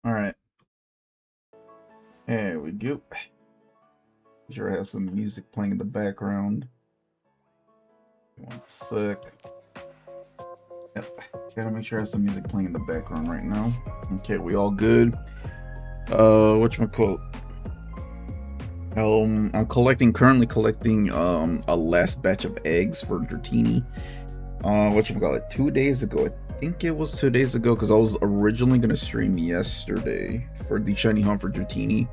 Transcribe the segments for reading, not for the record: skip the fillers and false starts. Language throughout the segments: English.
All right. There we go. Sure, I have some music playing in the background. One sec. Yep. Gotta make sure I have some music playing in the background right now. Okay, we all good. Whatchamacallit? I'm currently collecting a last batch of eggs for Dratini. Whatchamacallit? 2 days ago. I think it was 2 days ago because I was originally gonna stream yesterday for the shiny hunt for Dratini,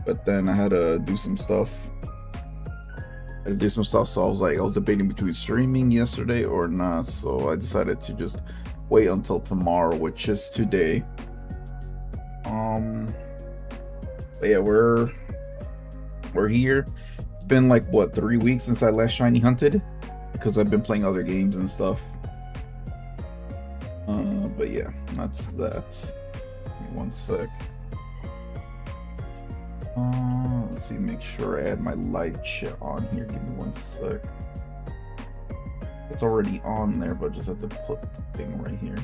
but then I had to do some stuff. So I was debating between streaming yesterday or not. So I decided to just wait until tomorrow, which is today. But yeah, we're here. It's been like what, 3 weeks since I last shiny hunted because I've been playing other games and stuff. But yeah, that's that. Give me one sec. Let's see, make sure I add my live chat on here. Give me one sec. It's already on there, but just have to put the thing right here.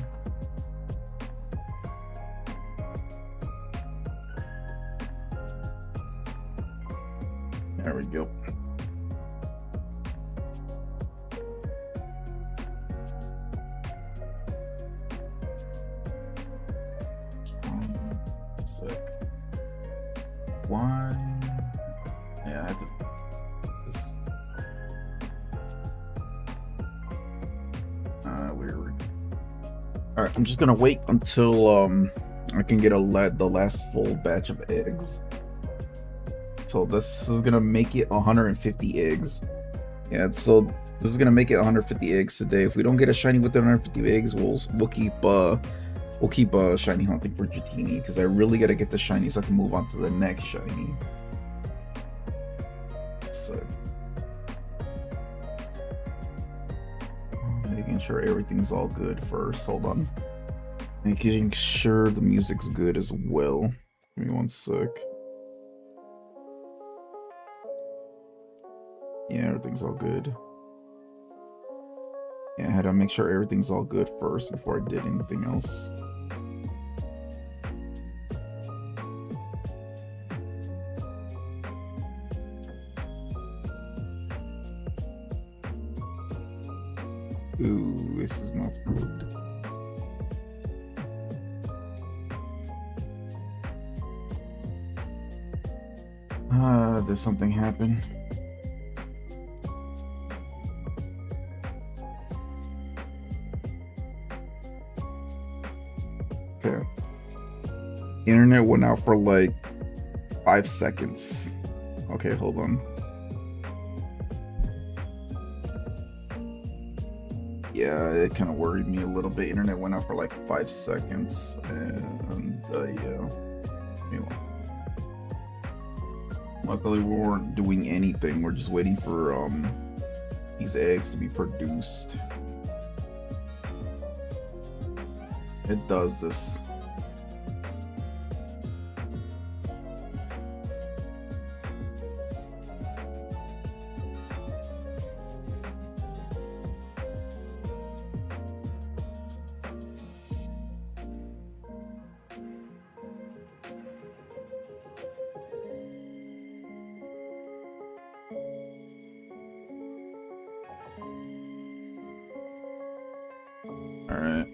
There we go. Sec. Why? Yeah, I had to. This. Weird. All right, I'm just gonna wait until I can get the last full batch of eggs. So this is gonna make it 150 eggs. Yeah, so this is gonna make it 150 eggs today. If we don't get a shiny with the 150 eggs, we'll keep shiny hunting for Dratini because I really gotta get the shiny so I can move on to the next shiny. So making sure everything's all good first. Hold on. Making sure the music's good as well. Give me one sec. Yeah, everything's all good. Yeah, I had to make sure everything's all good first before I did anything else. Ooh, this is not good. Did something happen? Okay. Internet went out for like 5 seconds. Okay, hold on. Yeah, it kind of worried me a little bit. Internet went out for like 5 seconds, and yeah. Anyway. Luckily, we weren't doing anything. We're just waiting for these eggs to be produced. It does this. Alright.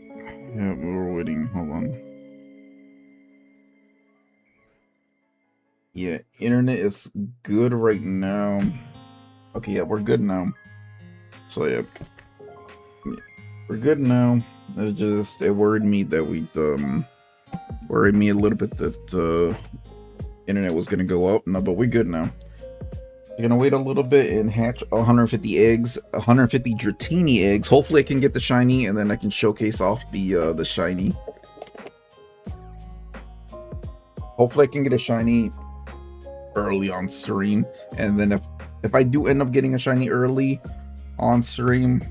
Yeah, we're waiting. Hold on. Yeah, internet is good right now. Okay, yeah, we're good now. So yeah, we're good now. It worried me that worried me a little bit that internet was gonna go up. No, but we're good now. We're gonna wait a little bit and hatch 150 eggs, 150 Dratini eggs. Hopefully I can get the shiny and then I can showcase off the shiny. Hopefully I can get a shiny early on stream, and then if I do end up getting a shiny early on stream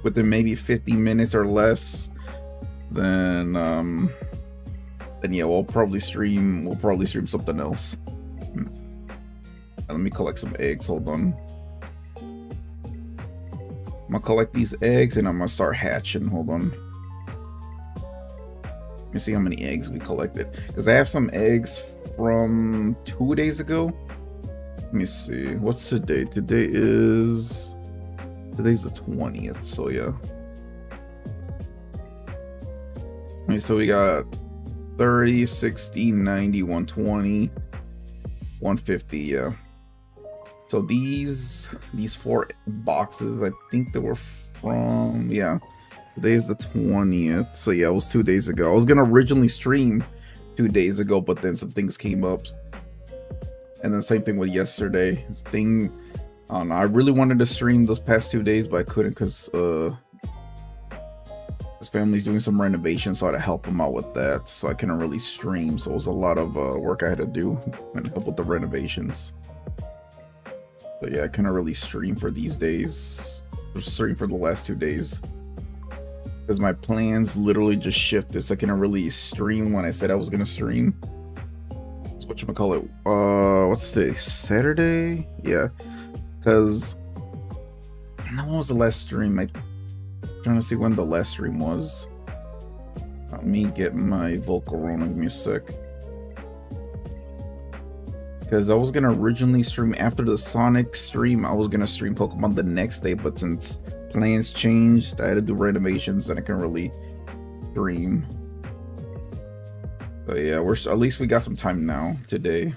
within maybe 50 minutes or less, then yeah, we'll probably stream something else. Let me collect some eggs. Hold on. I'm gonna collect these eggs and I'm gonna start hatching. Hold on. Let me see how many eggs we collected. Because I have some eggs from 2 days ago. Let me see. What's today? Today's the 20th, so yeah. Okay, so we got 30, 60, 90, 120, 150, yeah. So these 4 boxes, I think they were from, yeah. Today's the 20th, so yeah, it was 2 days ago. I was gonna originally stream 2 days ago, but then some things came up. And then same thing with yesterday. I really wanted to stream those past 2 days, but I couldn't because his family's doing some renovations, so I had to help him out with that. So I couldn't really stream, so it was a lot of work I had to do and help with the renovations. But yeah, I couldn't really stream for these days. Stream for the last 2 days. Because my plans literally just shifted, so I couldn't really stream when I said I was gonna stream. So whatchamacallit, what's today? Saturday? Yeah. Because when was the last stream? I'm trying to see when the last stream was. Let me get my Volcarona, give me a sec. Because I was gonna originally stream after the Sonic stream, I was gonna stream Pokemon the next day, but since plans changed, I had to do renovations and I can really stream. But yeah, at least we got some time now today.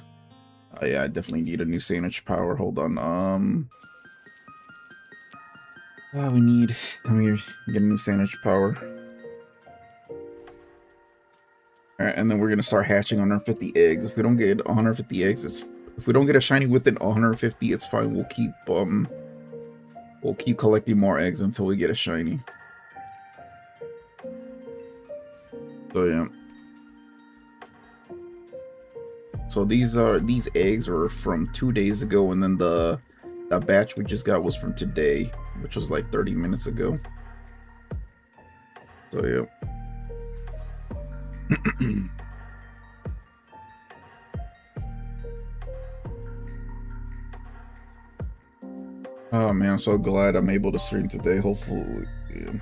Yeah, I definitely need a new sandwich power. Hold on. Let me get a new sandwich power. Alright, and then we're gonna start hatching 150 eggs. If we don't get 150 eggs, if we don't get a shiny within 150, it's fine. We'll keep collecting more eggs until we get a shiny. So yeah. So these eggs were from 2 days ago, and then the batch we just got was from today, which was like 30 minutes ago. So yeah. Oh man, I'm so glad I'm able to stream today. Hopefully, yeah.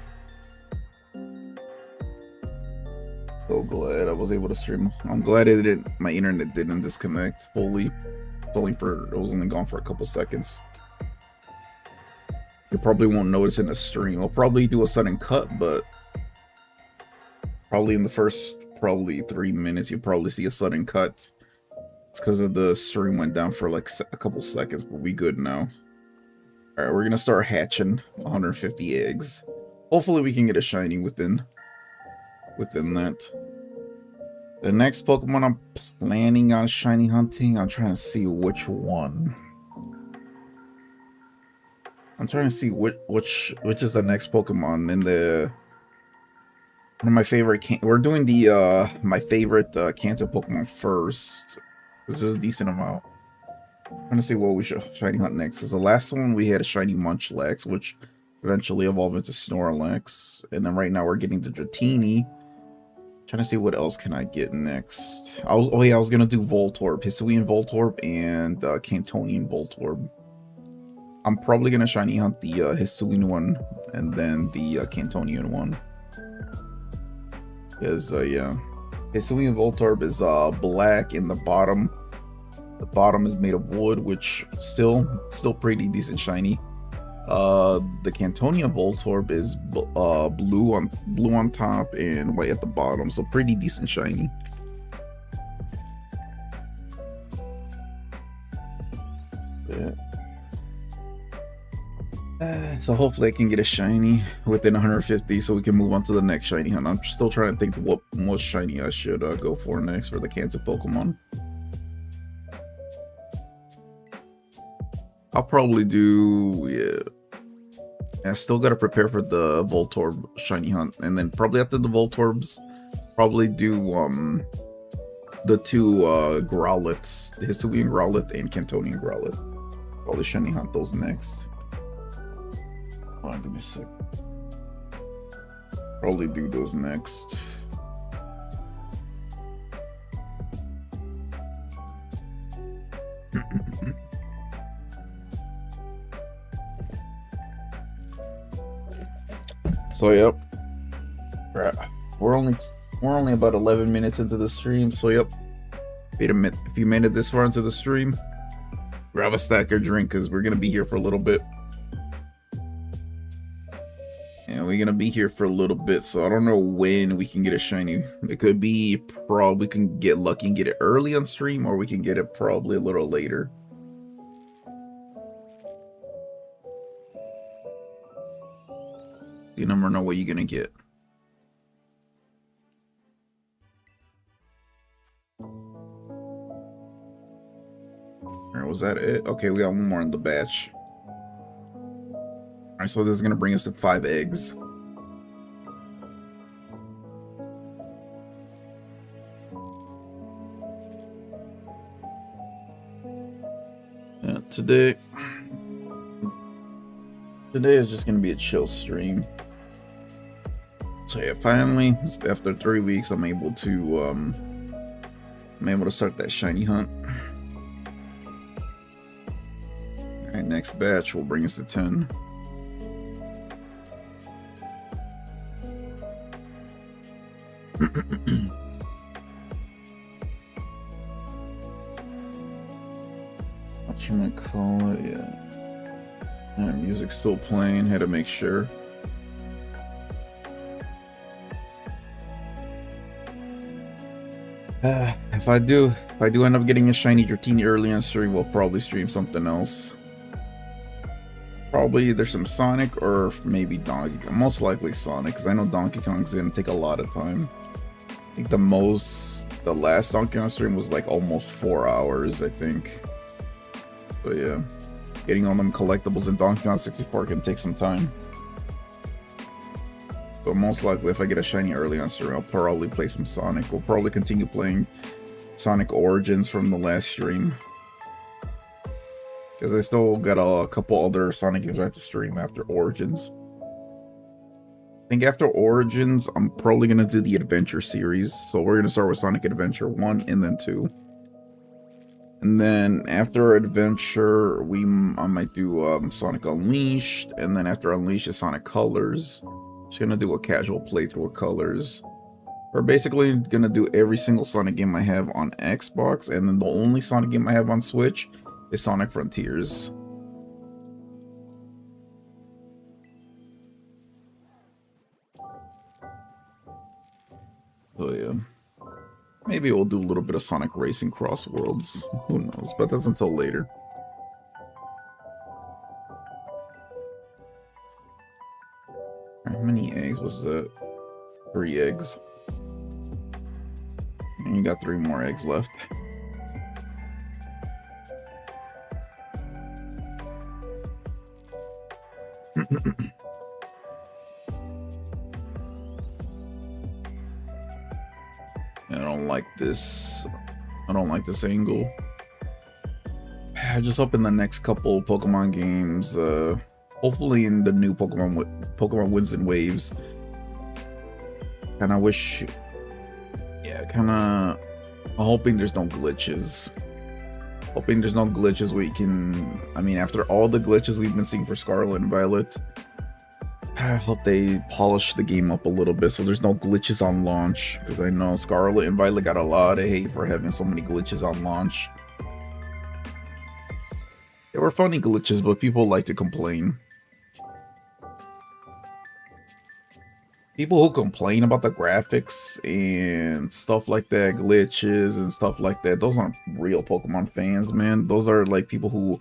So glad I was able to stream. I'm glad my internet didn't disconnect fully. It was only gone for a couple seconds. You probably won't notice in the stream. I'll probably do a sudden cut, but probably in the first 3 minutes you'll probably see a sudden cut. It's because of the stream went down for like a couple seconds, but we good now. Alright, we're gonna start hatching 150 eggs. Hopefully we can get a shiny within that. The next Pokemon I'm planning on shiny hunting, I'm trying to see which one. I'm trying to see which is the next Pokemon in the one of my favorite. We're doing the my favorite Kanto Pokemon first. This is a decent amount. I'm trying to see what we should shiny hunt next. Because the last one we had a shiny Munchlax, which eventually evolved into Snorlax, and then right now we're getting the Dratini. Trying to see what else can I get next. I was gonna do Voltorb, Hisuian Voltorb, and Cantonian Voltorb. I'm probably gonna shiny hunt the Hisuian one and then the Cantonian one. Because yeah, Hisuian Voltorb is black in the bottom. The bottom is made of wood, which still pretty decent shiny. The Cantonian Voltorb is blue on top and white at the bottom, so pretty decent shiny. Yeah. So hopefully I can get a shiny within 150 so we can move on to the next shiny hunt. I'm still trying to think what most shiny I should go for next for the Kanto Pokemon. I'll probably do, yeah. I still gotta prepare for the Voltorb shiny hunt, and then probably after the Voltorbs, probably do the two Growlithes, the Hisuian Growlithe and Cantonian Growlithe. Probably shiny hunt those next. Hold on, give me a sec. Probably do those next. So yep, we're only We're only about 11 minutes into the stream, so yep. If you made it this far into the stream, grab a stack or drink, because we're going to be here for a little bit. And we're going to be here for a little bit, so I don't know when we can get a shiny. It could be we can get lucky and get it early on stream, or we can get it probably a little later. You never know what you're going to get. Alright, was that it? Okay, we got one more in the batch. Alright, so this is gonna bring us to 5 eggs. Yeah, today is just gonna be a chill stream. So yeah, finally, after 3 weeks, I'm able to start that shiny hunt. Alright, next batch will bring us to 10. Whatchamacallit, yeah. Music's still playing, had to make sure. If I do end up getting a shiny Dratini early on stream, we'll probably stream something else. Probably either some Sonic or maybe Donkey Kong. Most likely Sonic, because I know Donkey Kong's gonna take a lot of time. I think the last Donkey Kong stream was like almost 4 hours, I think. But yeah, getting all them collectibles in Donkey Kong 64 can take some time. But most likely, if I get a shiny early on stream, I'll probably play some Sonic. We'll probably continue playing Sonic Origins from the last stream. Because I still got a couple other Sonic games I have to stream after Origins. I think after Origins, I'm probably going to do the Adventure series. So we're going to start with Sonic Adventure 1 and then 2. And then after Adventure, I might do Sonic Unleashed. And then after Unleashed is Sonic Colors. Just going to do a casual playthrough of Colors. We're basically going to do every single Sonic game I have on Xbox. And then the only Sonic game I have on Switch is Sonic Frontiers. So yeah, maybe we'll do a little bit of Sonic Racing Cross Worlds. Who knows? But that's until later. How many eggs was that? 3 eggs. And you got 3 more eggs left. I don't like this. I don't like this angle. I just hope in the next couple Pokemon games, hopefully in the new Pokemon Winds and Waves. And I wish, yeah, I'm hoping there's no glitches. Hoping there's no glitches where you can, I mean, after all the glitches we've been seeing for Scarlet and Violet, I hope they polish the game up a little bit so there's no glitches on launch. Because I know Scarlet and Violet got a lot of hate for having so many glitches on launch. They were funny glitches, but people like to complain. People who complain about the graphics and stuff like that, glitches and stuff like that, those aren't real Pokemon fans, man. Those are like people who,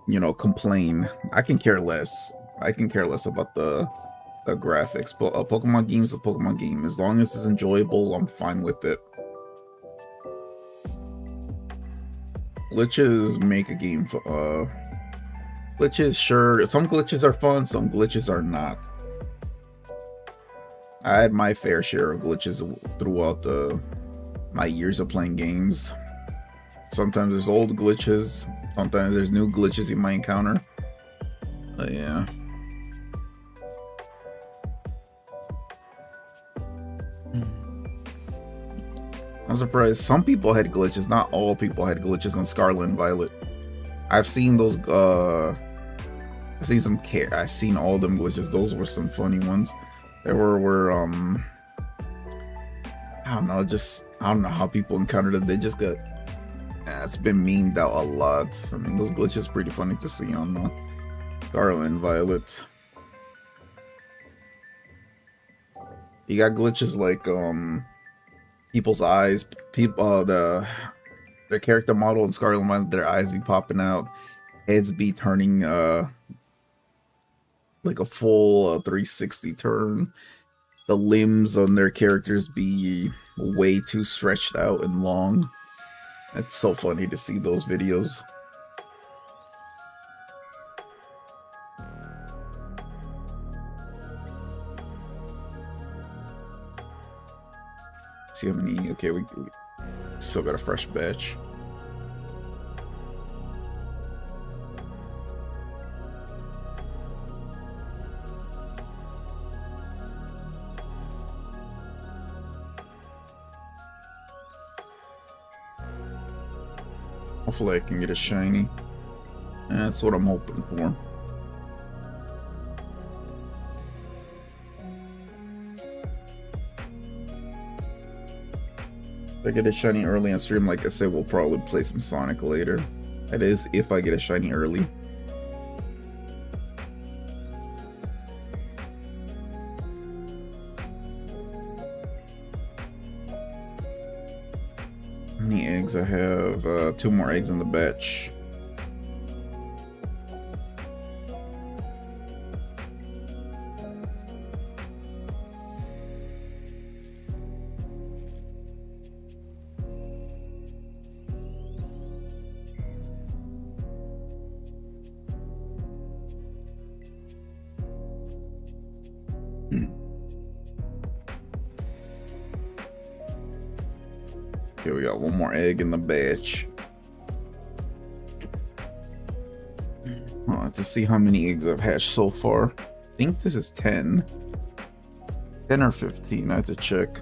you know, complain. I can care less. I can care less about the graphics, but a Pokemon game is a Pokemon game. As long as it's enjoyable, I'm fine with it. Glitches make a game, glitches, sure, some glitches are fun, some glitches are not. I had my fair share of glitches throughout my years of playing games. Sometimes there's old glitches, sometimes there's new glitches you might encounter. But yeah. I'm surprised some people had glitches, not all people had glitches on Scarlet and Violet. I've seen those, I've seen all them glitches. Those were some funny ones. There were I don't know, just I don't know how people encountered it. They just got it's been memed out a lot. I mean, those glitches pretty funny to see on the Scarlet and Violet. You got glitches like people's eyes, people the character model in Scarlet and Violet, their eyes be popping out, heads be turning like a full 360 turn. The limbs on their characters be way too stretched out and long. It's so funny to see those videos. See how many? Okay, we still got a fresh batch. Hopefully I can get a shiny. That's what I'm hoping for. If I get a shiny early on stream, like I said, we'll probably play some Sonic later. That is, if I get a shiny early. How many eggs I have? 2 more eggs in the batch. Okay, we got 1 more egg in the batch. To see how many eggs I've hatched so far. I think this is 10. 10 or 15, I have to check.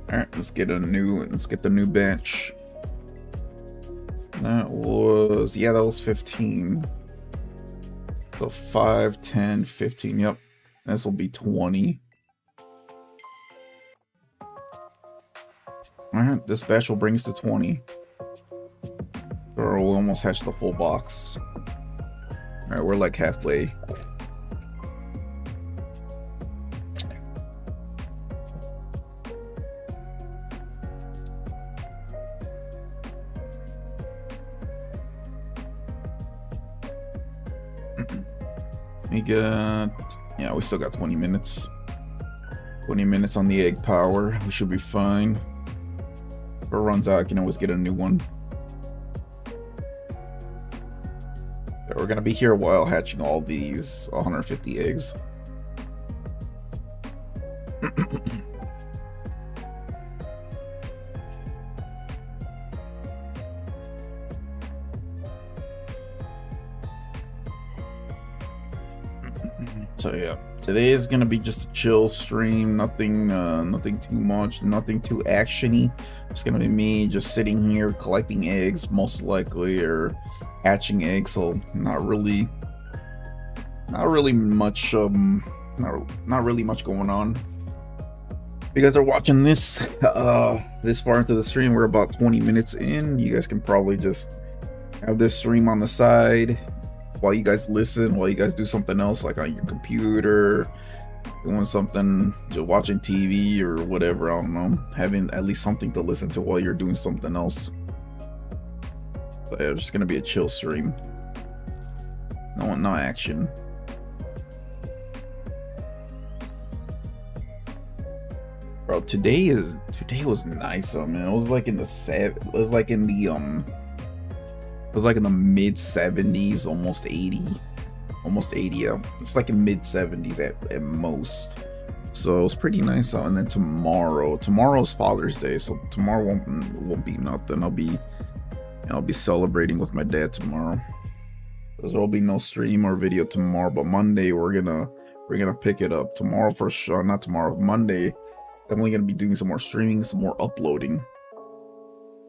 Alright, let's get the new batch. That was 15. So 5, 10, 15, yep. This will be 20. Alright, this batch will bring us to 20. Or we'll almost hatch the full box. Alright, we're like halfway. We got, yeah, we still got 20 minutes. 20 minutes on the egg power. We should be fine. If it runs out, I can always get a new one. But we're gonna be here a while hatching all these 150 eggs. So yeah, today is gonna be just a chill stream, nothing too much, nothing too actiony. It's gonna be me just sitting here collecting eggs, most likely, or hatching eggs. So not really much going on. If you guys are watching this this far into the stream, we're about 20 minutes in. You guys can probably just have this stream on the side while you guys listen, while you guys do something else, like on your computer, doing something, just watching TV or whatever, I don't know, having at least something to listen to while you're doing something else. But yeah, it's just gonna be a chill stream. No action. Bro, today was nice. I mean, it was like in the mid 70s, almost 80. Yeah. It's like in mid 70s at most. So it was pretty nice out. And then tomorrow's Father's Day, so tomorrow won't be nothing. I'll be celebrating with my dad tomorrow. There'll be no stream or video tomorrow, but Monday we're gonna pick it up. Tomorrow for sure, not tomorrow, Monday. Definitely gonna be doing some more streaming, some more uploading.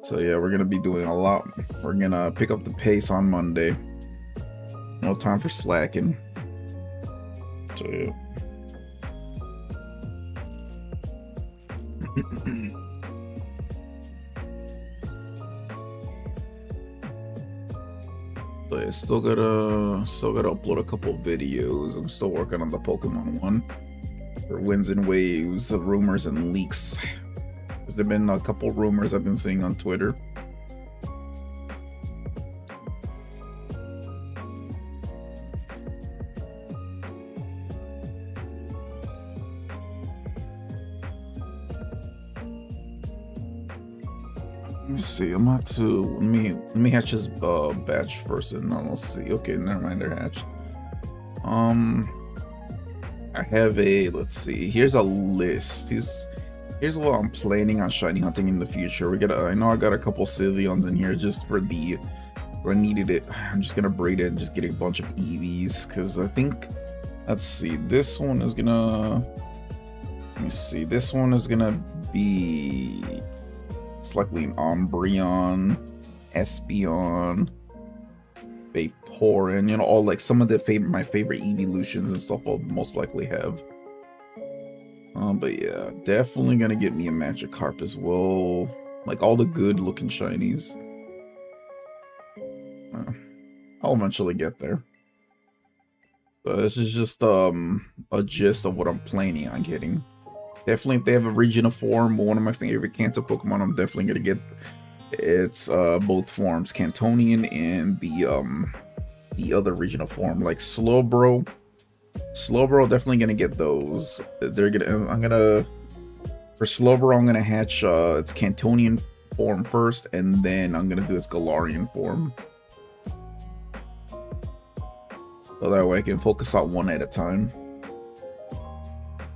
So yeah, we're gonna be doing a lot. We're gonna pick up the pace on Monday. No time for slacking. So, yeah. But I still gotta upload a couple videos. I'm still working on the Pokemon one for Winds and Waves, rumors and leaks. There's been a couple rumors I've been seeing on Twitter. Let me see. I'm about to let me hatch this batch first, and then we'll see. Okay, never mind. They're hatched. I have a, let's see. Here's a list. Here's what I'm planning on shiny hunting in the future. I know I got a couple Sylveons in here just for the, I needed it. I'm just gonna breed it and just get a bunch of EVs because I think, let's see. This one is gonna, let me see. This one is gonna be. It's likely an Umbreon, Espeon, Vaporeon, you know, all like some of the my favorite evolutions and stuff I'll most likely have. But yeah, definitely gonna get me a Magikarp as well. Like all the good looking shinies. I'll eventually get there. But this is just a gist of what I'm planning on getting. Definitely, if they have a regional form, one of my favorite Kanto Pokemon, I'm definitely gonna get. It's both forms, Cantonian and the other regional form, like Slowbro. Slowbro, definitely gonna get those. For Slowbro, I'm gonna hatch its Cantonian form first, and then I'm gonna do its Galarian form. So that way I can focus on one at a time.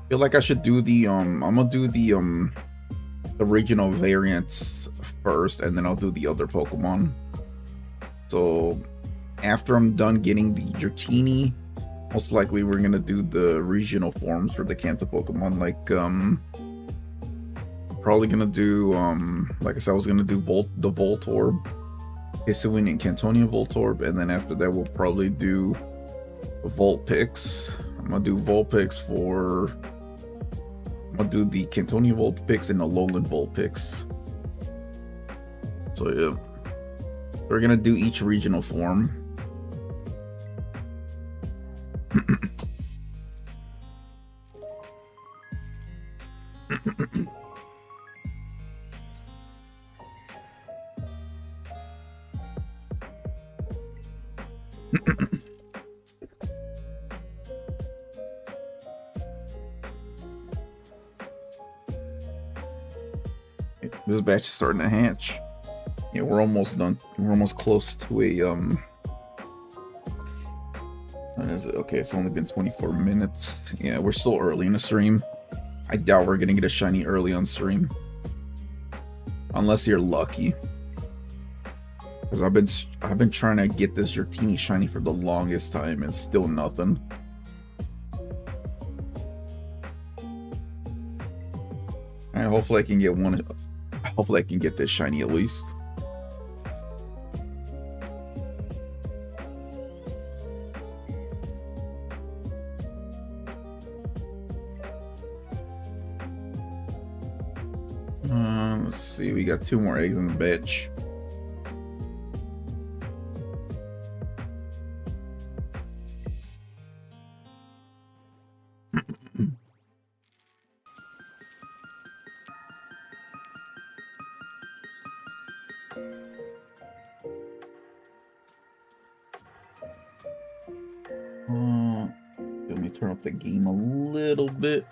Feel like I should do the I'm gonna do the regional variants first, and then I'll do the other Pokemon. So after I'm done getting the Dratini, most likely we're gonna do the regional forms for the Kanto Pokemon. Like probably gonna do like I said, I was gonna do the Voltorb, Hisuian and Cantonian Voltorb, and then after that we'll probably do Vulpix. I'm gonna do Vulpix for. I'll do the Cantonian Vulpix and the Alolan Vulpix. So yeah, we're gonna do each regional form. This batch is starting to hatch. Yeah, we're almost done. We're almost close to a what is it? Okay, it's only been 24 minutes. Yeah, we're still early in the stream. I doubt we're gonna get a shiny early on stream. Unless you're lucky. Because I've been trying to get this Dratini shiny for the longest time and still nothing. Alright, hopefully I can get one. Hopefully I can get this shiny at least. Let's see, we got 2 more eggs in the batch. Let me turn up the game a little bit.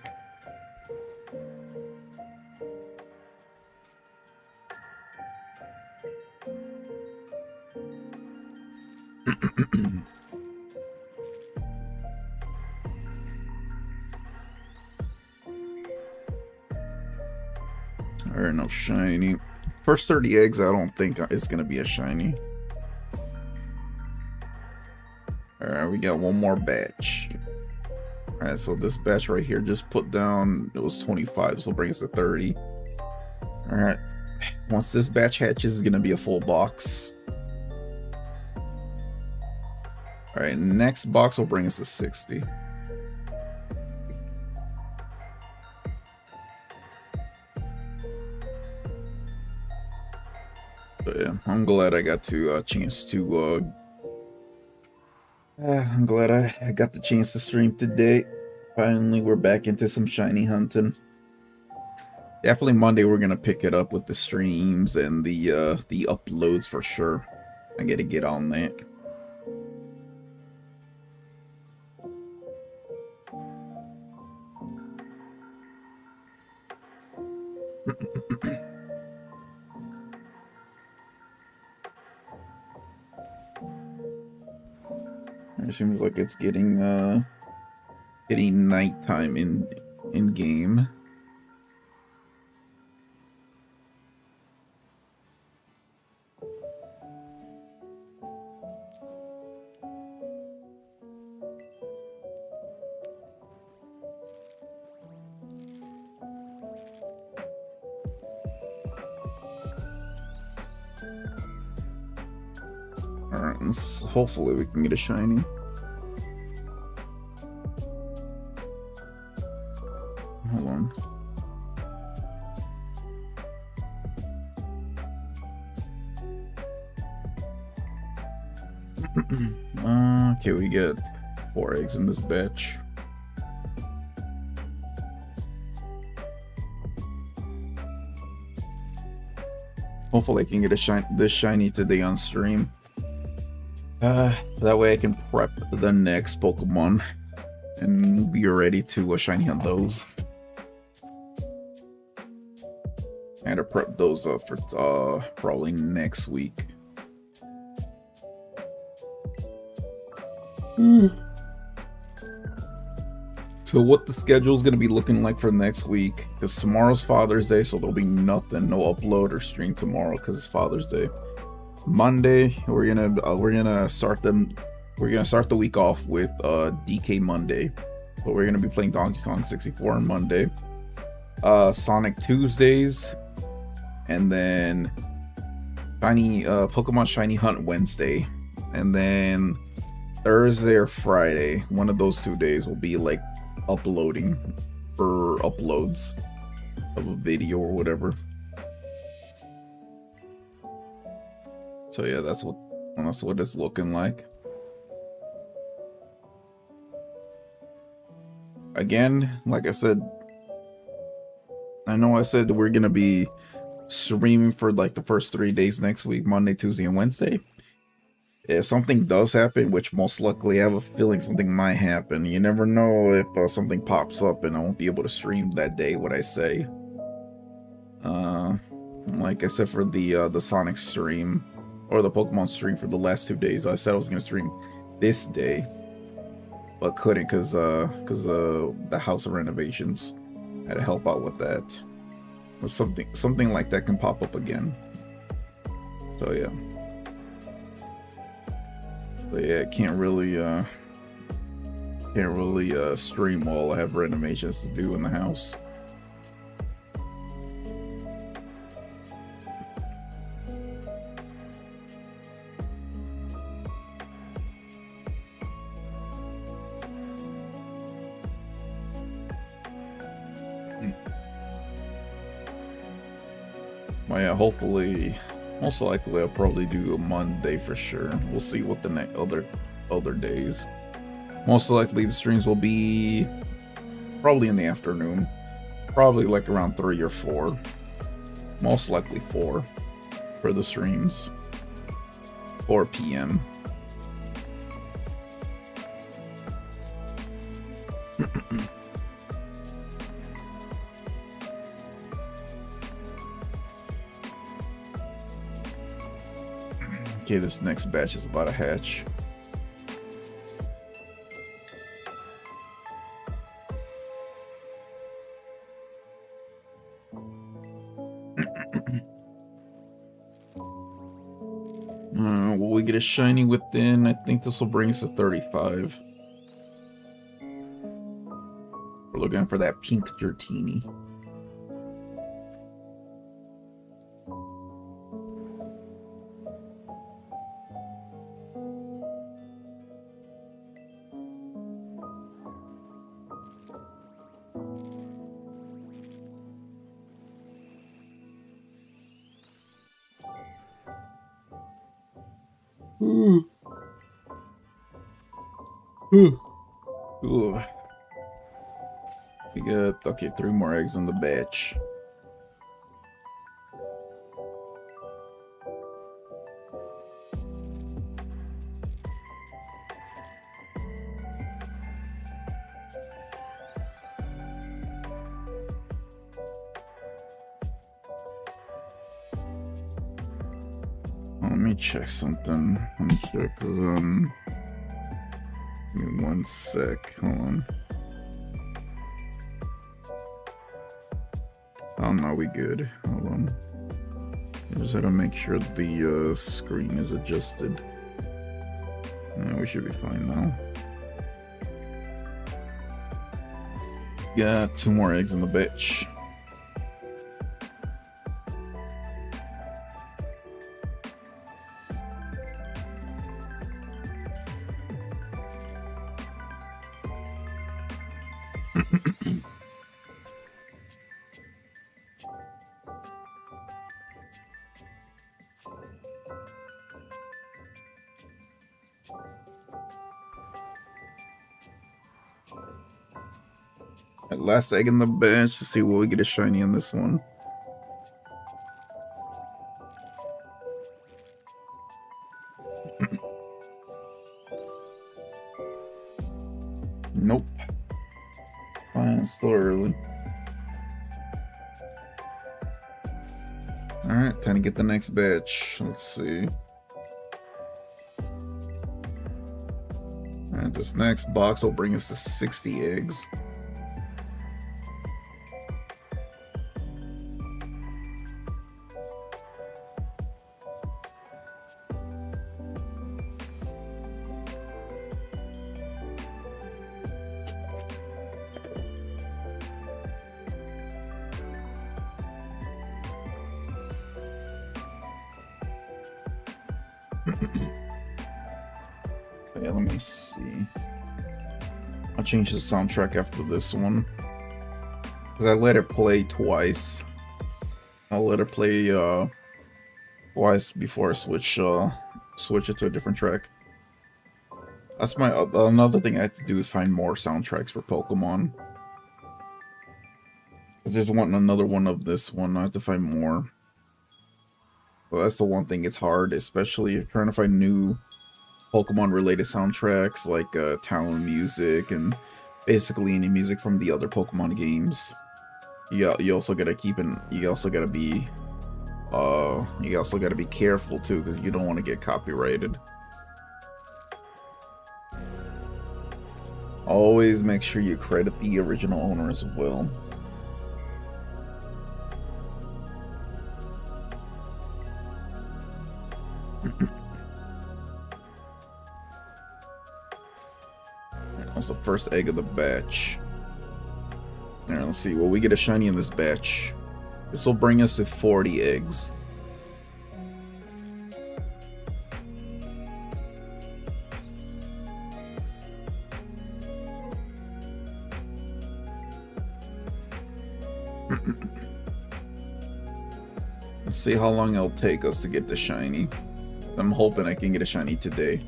Alright, no shiny. First 30 eggs, I don't think it's gonna be a shiny. Alright, we got one more batch. Alright, so this batch right here just put down, it was 25, so bring us to 30. Alright, once this batch hatches, it's gonna be a full box. Alright, next box will bring us to 60. yeah, I'm glad I got to chance to. I'm glad I got the chance to stream today. Finally, we're back into some shiny hunting. Definitely Monday we're gonna pick it up with the streams and the uploads for sure. I gotta get on that. It seems like it's getting nighttime in game. Alright, hopefully we can get a shiny. Hold on. Okay, we get 4 eggs in this batch. Hopefully I can get this shiny today on stream. That way I can prep the next Pokemon and be ready to shiny hunt those. I had to prep those up for probably next week. So what the schedule is going to be looking like for next week, because tomorrow's Father's Day, so there'll be nothing, no upload or stream tomorrow because it's Father's Day. Monday we're gonna start the week off with DK Monday, but we're gonna be playing Donkey Kong 64 on Monday. Sonic Tuesdays, and then Pokemon Shiny Hunt Wednesday, and then Thursday or Friday, one of those 2 days will be like uploading for uploads of a video or whatever. So yeah, that's what it's looking like. Again, like I said, I know I said we're gonna be streaming for like the first 3 days next week, Monday, Tuesday, and Wednesday. If something does happen, which most likely I have a feeling something might happen, you never know if something pops up and I won't be able to stream that day, what I say. Like I said for the Sonic stream, or the Pokemon stream for the last 2 days, I said I was going to stream this day, but couldn't because the house renovations. I had to help out with that. But something like that can pop up again. So yeah. But yeah, can't really stream while I have renovations to do in the house. Well, yeah, hopefully, most likely I'll probably do a Monday for sure. We'll see what the other days. Most likely the streams will be probably in the afternoon. Probably like around 3 or 4. Most likely 4 for the streams. 4 p.m. Okay, this next batch is about to hatch. Will we get a shiny within? I think this will bring us to 35. We're looking for that pink Dratini. Ooh. Ooh. Ooh. We got, okay, 3 more eggs in the batch. Let me check something. Let me check, cause, give me 1 sec. Hold on. Oh no, we good. Hold on. I just gotta make sure the screen is adjusted. Yeah, we should be fine now. Got 2 more eggs in the batch. Last egg in the batch to see what we get a shiny in this one. Nope. Fine, it's still early. Alright, time to get the next batch. Let's see. Alright, this next box will bring us to 60 eggs. Yeah, let me see. I'll change the soundtrack after this one. Cause I let it play twice. I'll let it play twice before I switch it to a different track. That's my another thing I have to do is find more soundtracks for Pokemon. Cause there's another one of this one. I have to find more. So that's the one thing. It's hard, especially if you're trying to find new Pokemon-related soundtracks like town music and basically any music from the other Pokemon games. You also gotta keep in. You also gotta be careful too, because you don't want to get copyrighted. Always make sure you credit the original owner as well. Also, first egg of the batch. Alright, let's see. Will we get a shiny in this batch? This will bring us to 40 eggs. Let's see how long it'll take us to get the shiny. I'm hoping I can get a shiny today.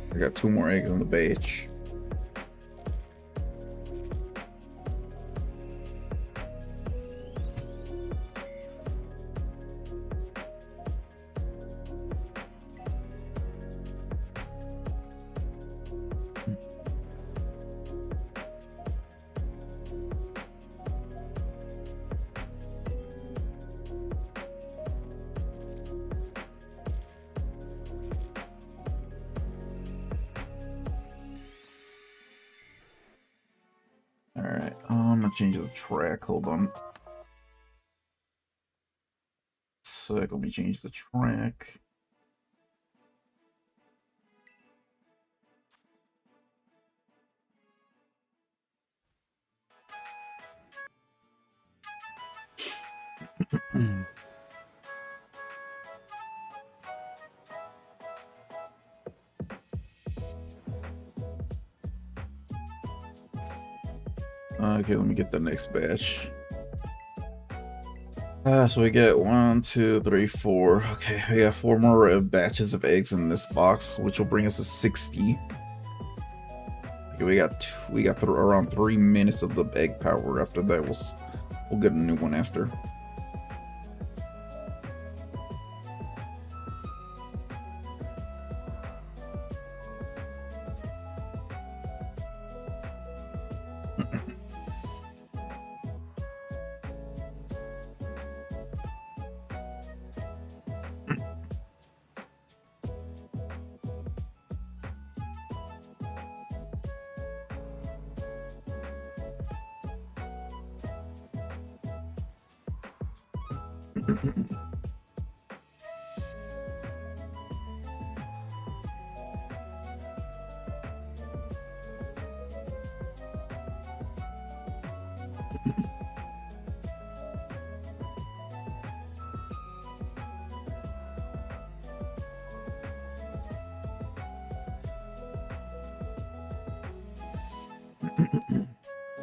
I got 2 more eggs on the batch. Alright, I'm gonna change the track. Hold on. Sec, let me change the track. Okay, let me get the next batch. So we get 1, 2, 3, 4. Okay, we got 4 more batches of eggs in this box, which will bring us to 60. Okay, we got around 3 minutes of the egg power. After that, we'll get a new one after.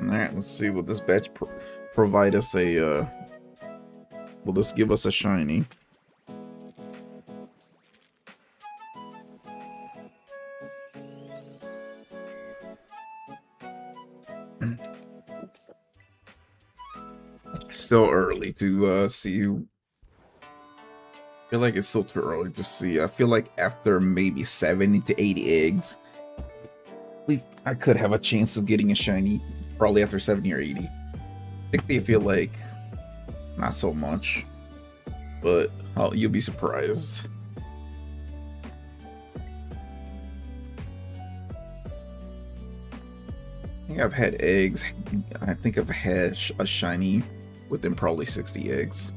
Alright, let's see what this batch provide us a, will this give us a shiny? Still early to see. I feel like it's still too early to see. I feel like after maybe 70 to 80 eggs, I could have a chance of getting a shiny. Probably after 70 or 80. 60, I feel like not so much, but you'll be surprised. I think I've had eggs. I think I've had a shiny within probably 60 eggs.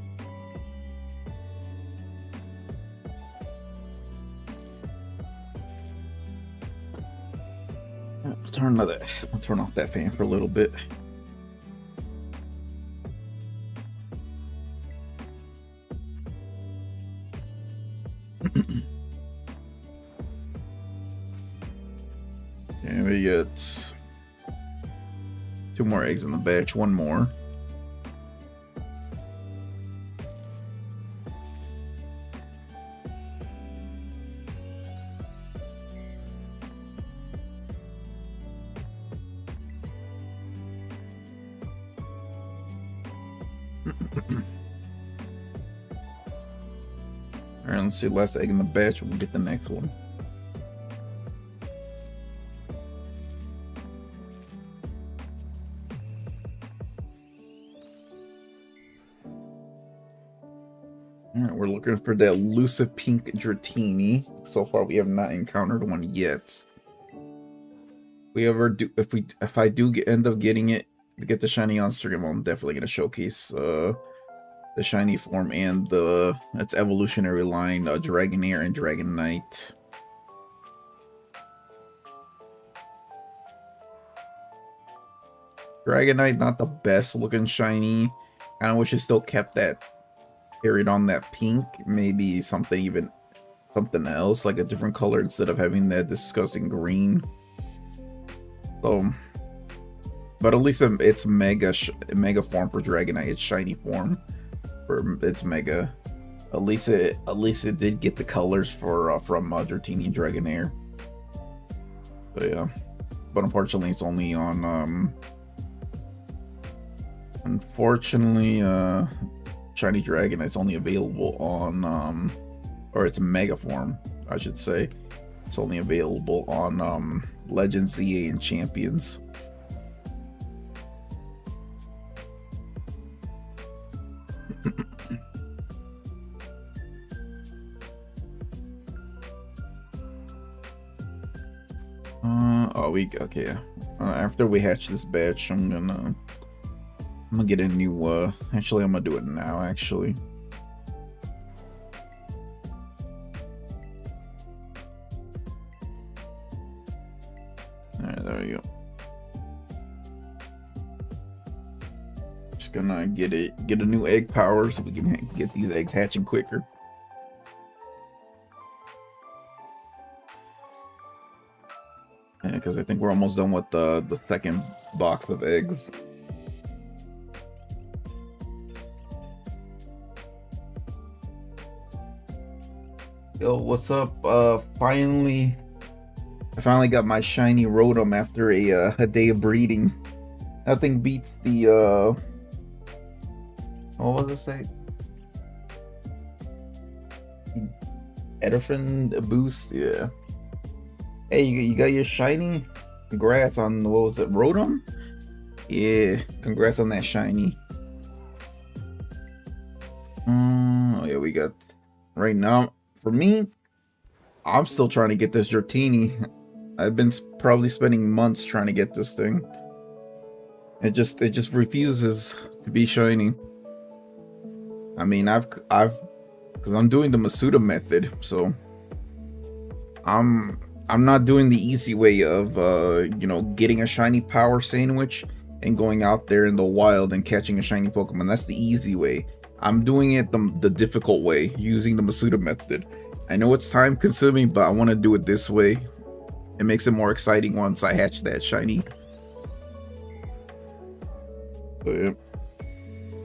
I'll turn off that fan for a little bit. Okay, we get 2 more eggs in the batch, 1 more. Alright, let's see, last egg in the batch, we'll get the next one. Alright, we're looking for that elusive pink Dratini. So far we have not encountered one yet. If I do end up getting it, to get the shiny on Sandgem, I'm definitely gonna showcase the shiny form and its evolutionary line, Dragonair and Dragonite. Dragonite, not the best looking shiny. Kinda wish it still kept that, carried on that pink. Maybe something else, like a different color instead of having that disgusting green. So, but at least it's mega form for Dragonite, its shiny form. It's mega. At least it did get the colors for from Dratini and Dragonair. So yeah, but unfortunately it's only on Shiny Dragonite's only available on or its mega form, I should say. It's only available on Legends, EA, and Champions. Okay. After we hatch this batch, I'm gonna get a new. Actually, I'm gonna do it now. Actually. Alright, there we go. Just gonna get a new egg power so we can get these eggs hatching quicker. Yeah, because I think we're almost done with the second box of eggs. Yo, what's up? I finally got my shiny Rotom after a day of breeding. Nothing beats the what was it say? Eterna boost, yeah. Hey, you got your shiny? Congrats on, what was it, Rotom? Yeah, congrats on that shiny. Oh yeah, we got right now. For me, I'm still trying to get this Dratini. I've been probably spending months trying to get this thing. It just refuses to be shiny. I mean, because I'm doing the Masuda method, so I'm not doing the easy way of you know, getting a shiny power sandwich and going out there in the wild and catching a shiny Pokemon. That's the easy way. I'm doing it the difficult way, using the Masuda method. I know it's time consuming, but I want to do it this way. It makes it more exciting once I hatch that shiny. So, yeah.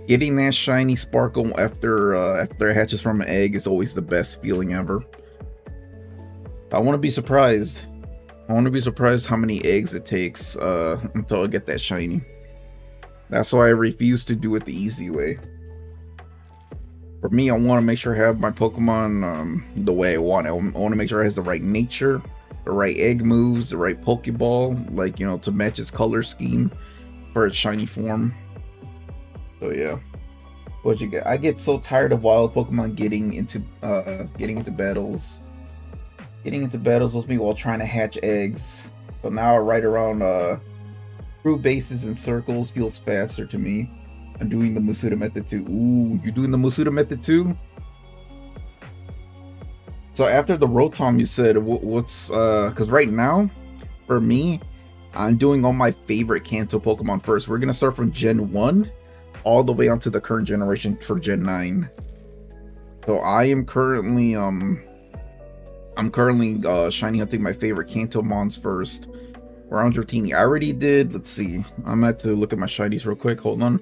Getting that shiny sparkle after it hatches from an egg is always the best feeling ever. I want to be surprised. I want to be surprised how many eggs it takes until I get that shiny. That's why I refuse to do it the easy way. For me, I want to make sure I have my Pokemon the way I want it. I want to make sure it has the right nature, the right egg moves, the right Pokeball, like, you know, to match its color scheme for its shiny form. So yeah, what you get? I get so tired of wild Pokemon getting into battles. Getting into battles with me while trying to hatch eggs. So now I ride around through bases and circles feels faster to me. I'm doing the Masuda method too. Ooh, you doing the Masuda method too? So after the Rotom, you said what's because right now, for me, I'm doing all my favorite Kanto Pokemon first. We're gonna start from Gen 1 all the way onto the current generation for Gen 9. So I am currently shiny hunting my favorite Kanto mons first. We're on Dratini. I already did, let's see. I'm gonna have to look at my shinies real quick. Hold on.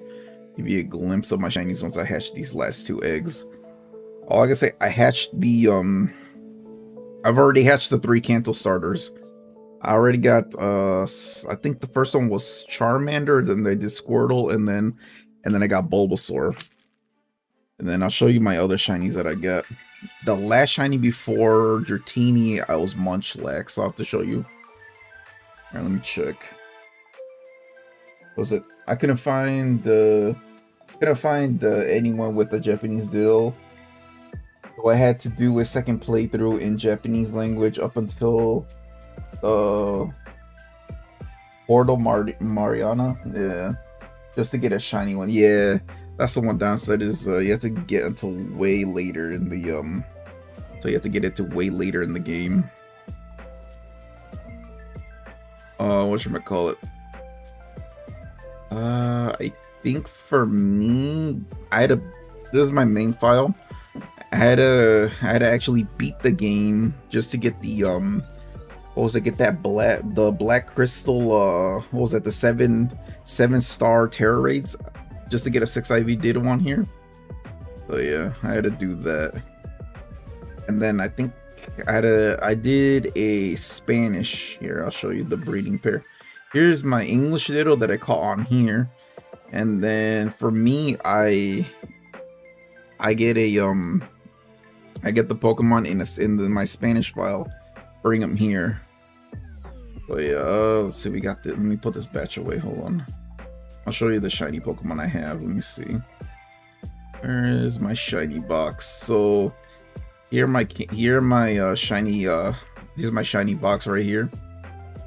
Give you a glimpse of my shinies once I hatch these last 2 eggs. All I can say, I hatched the I've already hatched the 3 Kanto starters. I already got I think the first one was Charmander, then they did Squirtle, and then I got Bulbasaur. And then I'll show you my other shinies that I got. The last shiny before Dratini, I was Munchlax. I'll have to show you. Alright, let me check. Was it? I couldn't find anyone with a Japanese deal. So I had to do a second playthrough in Japanese language up until Portal Mariana. Yeah, just to get a shiny one. Yeah, that's the one downside is you have to get until way later in the so you have to get it to way later in the game. Whatchamacallit? I think for me, this is my main file. I had to actually beat the game just to get the what was it? Get that black crystal. What was that? The 7-star terror raids, just to get a 6 IV data one here. So yeah, I had to do that. And then I think I did a Spanish here. I'll show you the breeding pair. Here's my English Ditto that I caught on here. And then for me, I get a I get the Pokemon in my Spanish file. Bring them here. So yeah, let's see. We got the. Let me put this batch away. Hold on. I'll show you the shiny Pokemon I have. Let me see. Where is my shiny box? So here's my shiny. Here's my shiny box right here.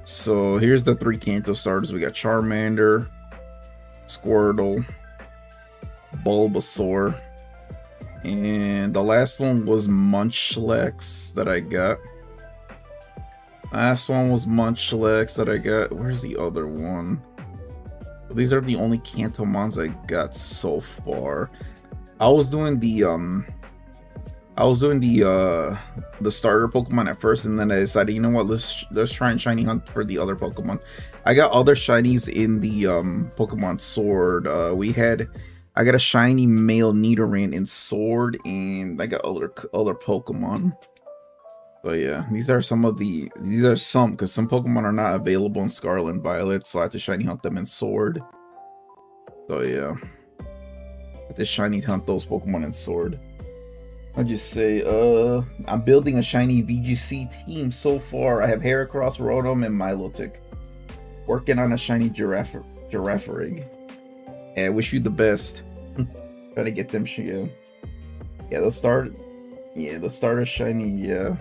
So here's the 3 Kanto starters. We got Charmander, Squirtle, Bulbasaur, and the last one was Munchlax that I got. Where's the other one? These are the only Kantomons I got so far. I was doing the starter Pokemon at first, and then I decided, you know what, let's try and shiny hunt for the other Pokemon. I got other shinies in the Pokemon Sword. I got a shiny male Nidoran in Sword, and I got other Pokemon. But yeah, these are some, because some Pokemon are not available in Scarlet and Violet, so I have to shiny hunt them in Sword. So yeah, I have to shiny hunt those Pokemon in Sword. I'll just say, I'm building a shiny VGC team so far. I have Heracross, Rotom, and Milotic. Working on a shiny Girafarig. Yeah, I wish you the best. Try to get them shiny. Yeah, they'll start a shiny, yeah.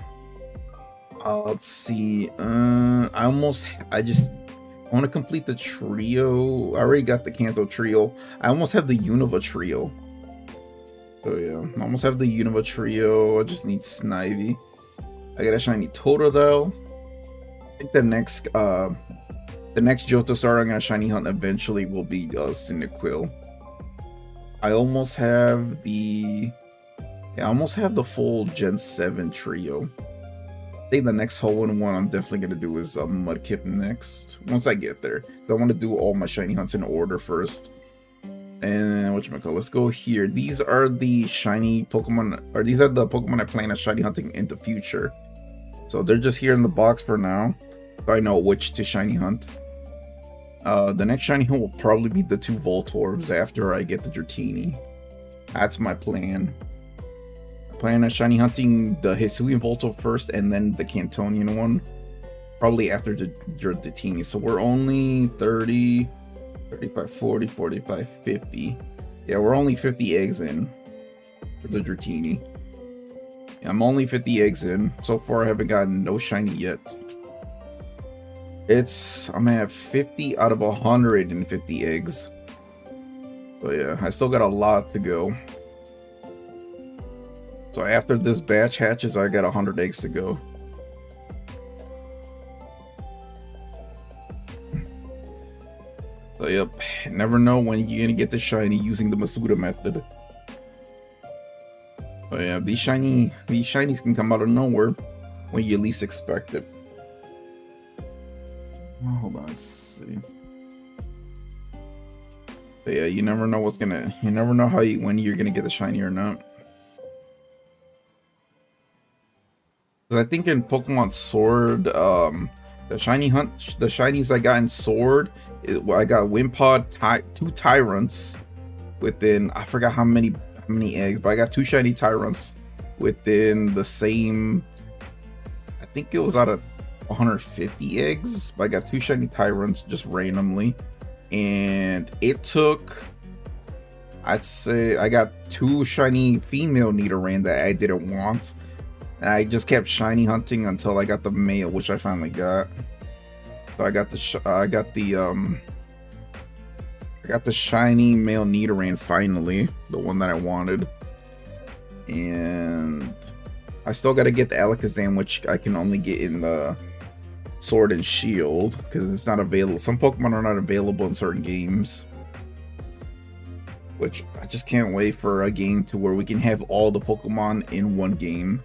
Let's see. I want to complete the trio. I already got the Kanto trio. I almost have the Unova trio. So yeah, I almost have the Unova trio. I just need Snivy. I got a shiny Totodile. I think the next Johto starter I'm gonna shiny hunt eventually will be Cyndaquil. I almost have the full Gen 7 trio. I think the next Hoenn one I'm definitely gonna do is Mudkip next. Once I get there, because I want to do all my shiny hunts in order first. And whatchamacallit, let's go here. These are the shiny Pokemon, or these are the Pokemon I plan on shiny hunting in the future. So they're just here in the box for now, so I know which to shiny hunt. The next shiny hunt will probably be the 2 Voltorbs after I get the Dratini. That's my plan. I plan on shiny hunting the Hisuian Voltorb first, and then the Cantonian one, probably after the Dratini. So we're only 30... 35, 40, 45, 50. Yeah, we're only 50 eggs in for the Dratini. Yeah, I'm only 50 eggs in. So far, I haven't gotten no shiny yet. I'm at 50 out of 150 eggs. So yeah, I still got a lot to go. So after this batch hatches, I got 100 eggs to go. So yep, never know when you're gonna get the shiny using the Masuda method. So yeah, these shinies can come out of nowhere when you least expect it. Oh, hold on, let's see. But yeah, you never know when you're gonna get the shiny or not. I think in Pokemon Sword, the shinies I got in Sword, I got Wimpod, 2 Tyrants within, I forgot how many eggs, but I got 2 shiny Tyrants within the same, I think it was out of 150 eggs, but I got 2 shiny Tyrants just randomly, and it took, I'd say, I got 2 shiny female Nidoran that I didn't want. I just kept shiny hunting until I got the male, which I finally got. So I got the shiny male Nidoran finally, the one that I wanted. And I still got to get the Alakazam, which I can only get in the Sword and Shield because it's not available. Some Pokemon are not available in certain games. Which I just can't wait for a game to where we can have all the Pokemon in one game.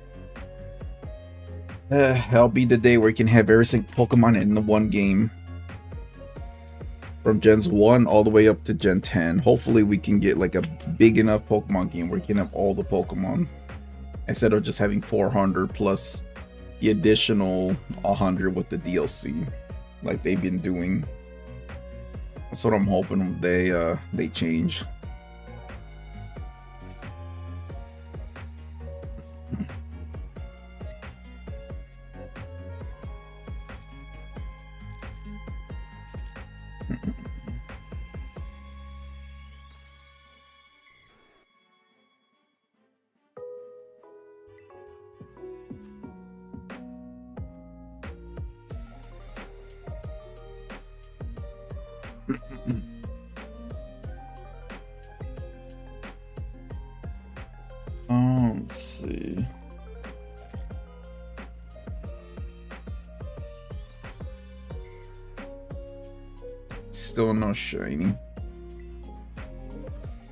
That'll be the day where you can have every single Pokemon in the one game. From Gens 1 all the way up to Gen 10. Hopefully we can get like a big enough Pokemon game where you can have all the Pokemon. Instead of just having 400 plus the additional 100 with the DLC. Like they've been doing. That's what I'm hoping they change. Let's see. still no shiny. I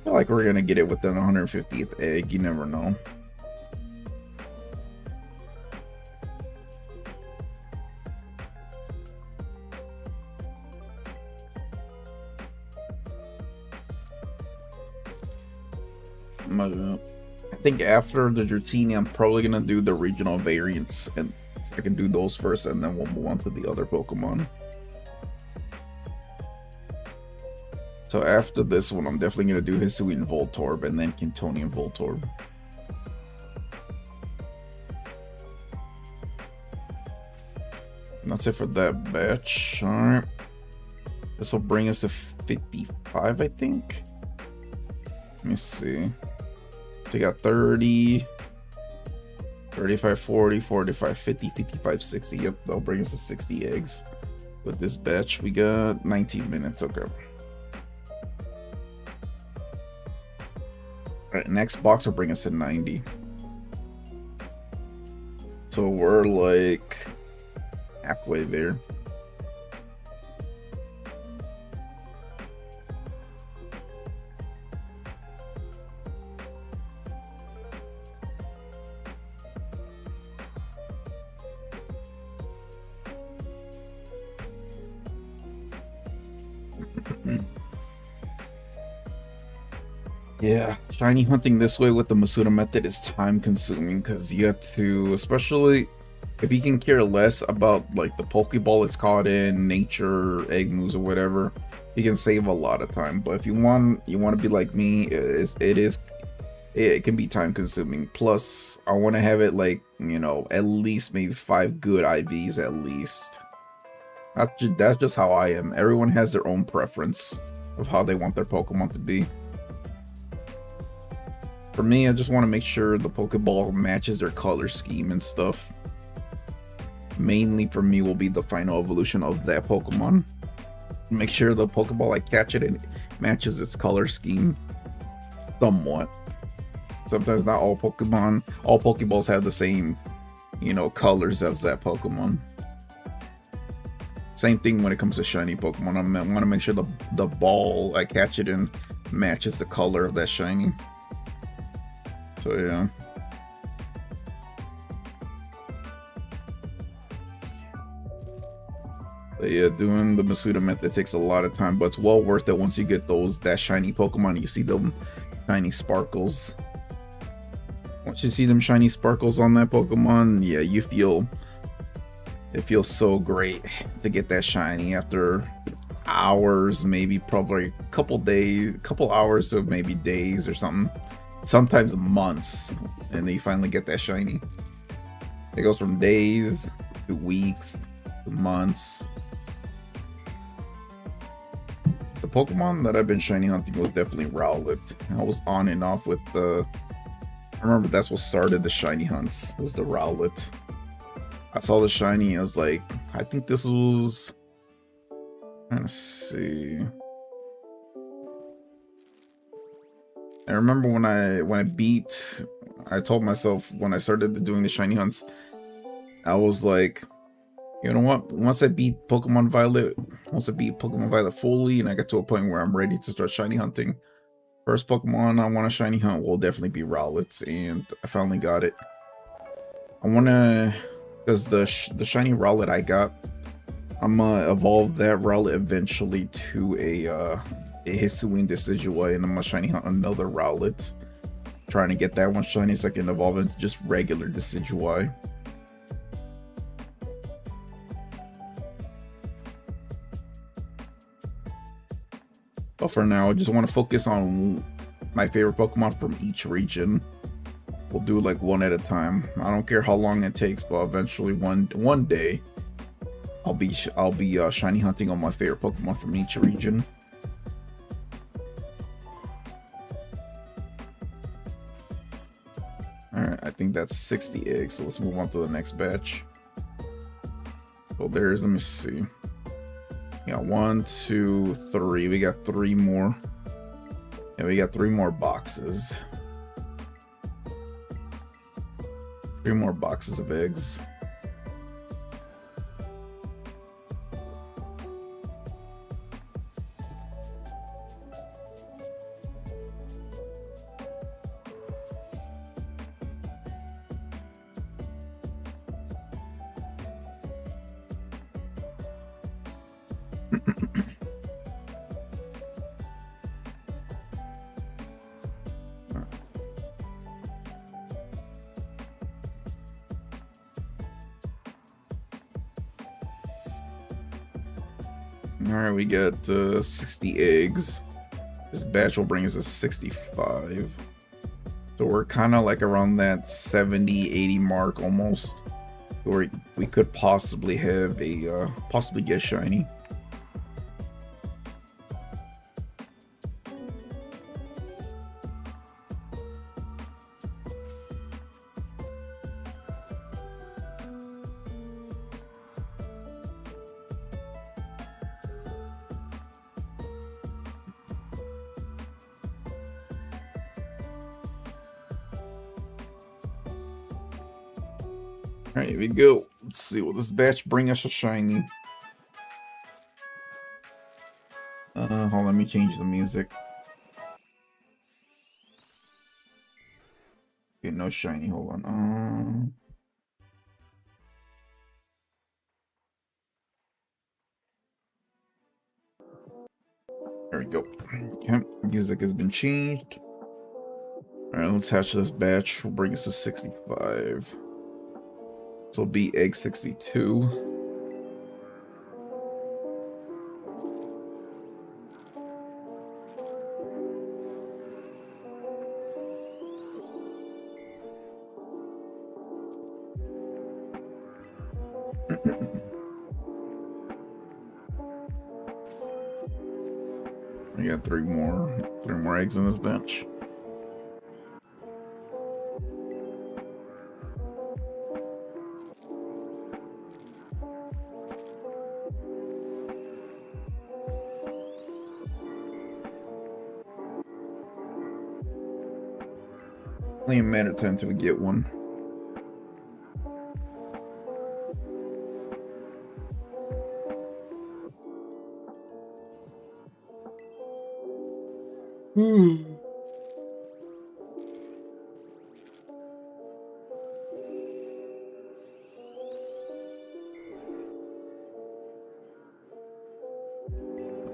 feel like we're gonna get it within the 150th egg. You never know. I think after the Dratini, I'm probably gonna do the regional variants, and so I can do those first, and then we'll move on to the other Pokemon. So after this one, I'm definitely gonna do Hisuian Voltorb, and then Cantonian Voltorb. And that's it for that batch. Alright. This will bring us to 55, I think. Let me see. We got 30, 35, 40, 45, 50, 55, 60. Yep, that'll bring us to 60 eggs. With this batch, we got 19 minutes. Okay. Alright, next box will bring us to 90. So we're like halfway there. Yeah, shiny hunting this way with the Masuda method is time consuming because you have to, especially if you can care less about like the Pokeball it's caught in, nature, egg moves, or whatever, you can save a lot of time. But if you want to be like me, it can be time consuming. Plus, I want to have it like, you know, at least maybe 5 good IVs at least. That's just how I am. Everyone has their own preference of how they want their Pokemon to be. For me, I just want to make sure the Pokeball matches their color scheme and stuff. Mainly for me will be the final evolution of that Pokemon. Make sure the Pokeball I catch it and matches its color scheme somewhat. Sometimes not all Pokeballs have the same, you know, colors as that Pokemon. Same thing when it comes to shiny Pokemon. I want to make sure the ball I catch it in matches the color of that shiny. So yeah. But yeah, doing the Masuda method takes a lot of time, but it's well worth it once you get that shiny Pokemon. You see them shiny sparkles. Once you see them shiny sparkles on that Pokemon, yeah, it feels so great to get that shiny after hours, maybe probably a couple hours of maybe days or something. Sometimes months, and then you finally get that shiny. It goes from days to weeks to months. The Pokemon that I've been shiny hunting was definitely Rowlet. I was on and off with I remember that's what started the shiny hunts, was the Rowlet. I saw the shiny, I was like, I think this was, trying to see. I remember when I told myself when I started doing the shiny hunts, I was like, you know what? Once I beat Pokemon Violet fully, and I get to a point where I'm ready to start shiny hunting, first Pokemon I want to shiny hunt will definitely be Rowlet, and I finally got it. I want to, because the shiny Rowlet I got, I'm gonna evolve that Rowlet eventually to a Hisuian Decidueye, and I'm gonna shiny hunt another Rowlet, trying to get that one shiny so I can evolve into just regular Decidueye. But for now, I just want to focus on my favorite Pokemon from each region. We'll do like one at a time. I don't care how long it takes, but eventually one day I'll be shiny hunting on my favorite Pokemon from each region. Alright, I think that's 60 eggs, so let's move on to the next batch. Oh, let me see. We got 1, 2, 3. We got 3 more. Yeah, we got 3 more boxes. 3 more boxes of eggs. Alright, we got 60 eggs. This batch will bring us to 65. So we're kind of like around that 70, 80 mark almost. Where we could possibly have a, possibly get shiny. Alright, here we go. Let's see, will this batch bring us a shiny? Hold on, let me change the music. Okay, no shiny, hold on. There we go. Okay, music has been changed. Alright, let's hatch this batch. We'll bring us to 65. This will be egg 62. I got three more eggs in this batch. Only a matter of time till we get one.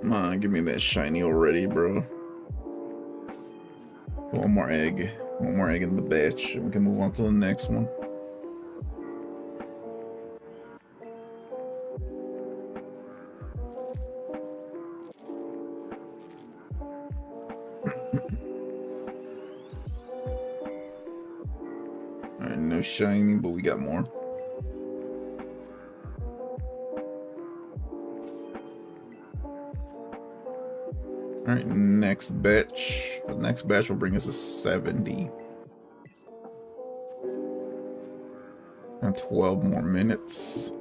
Come on, give me that shiny already, bro. One more egg. One more egg in the batch, and we can move on to the next one. Alright, no shiny, but we got more. Alright, next batch. The next batch will bring us to 70. And 12 more minutes.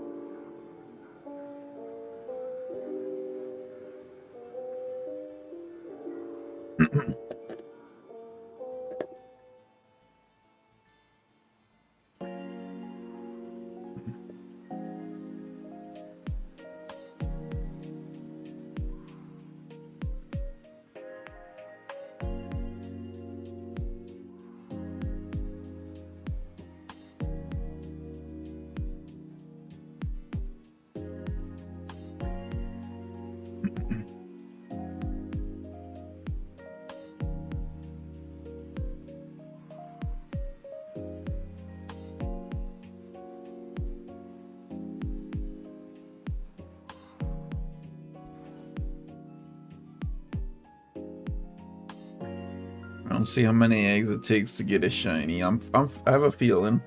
I don't see how many eggs it takes to get a shiny. I have a feeling.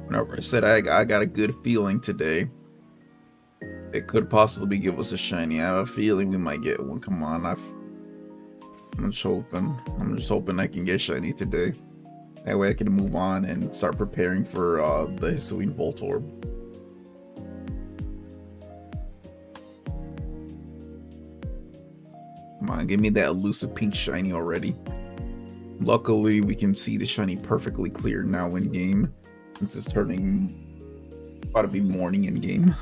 Whenever I said I got a good feeling today, it could possibly give us a shiny. I have a feeling we might get one. Come on, I'm just hoping. I'm just hoping I can get shiny today. That way I can move on and start preparing for the Hisuian Voltorb. Come on, give me that elusive pink shiny already. Luckily, we can see the shiny perfectly clear now in game, since it's turning about to be morning in game.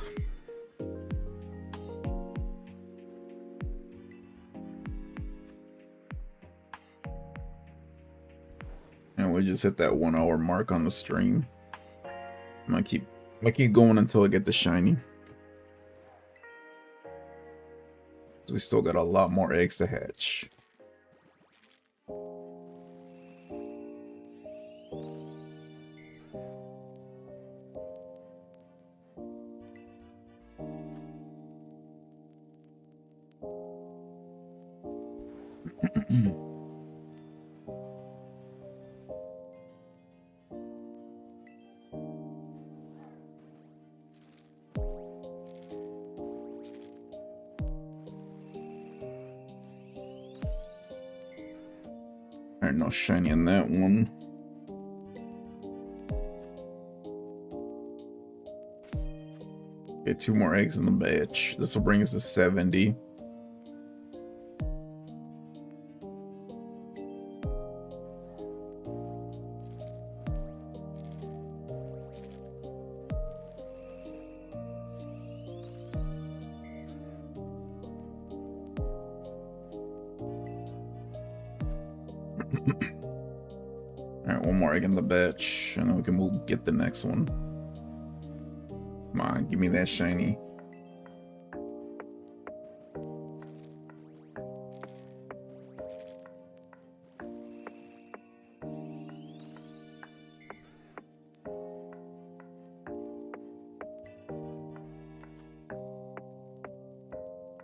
And we just hit that 1 hour mark on the stream. I'm gonna keep going until I get the shiny. We still got a lot more eggs to hatch. Alright, no shiny on that one. Okay, 2 more eggs in the batch. This will bring us to 70. Alright, 1 more egg in the batch, and then we can get the next one. Come on, give me that shiny.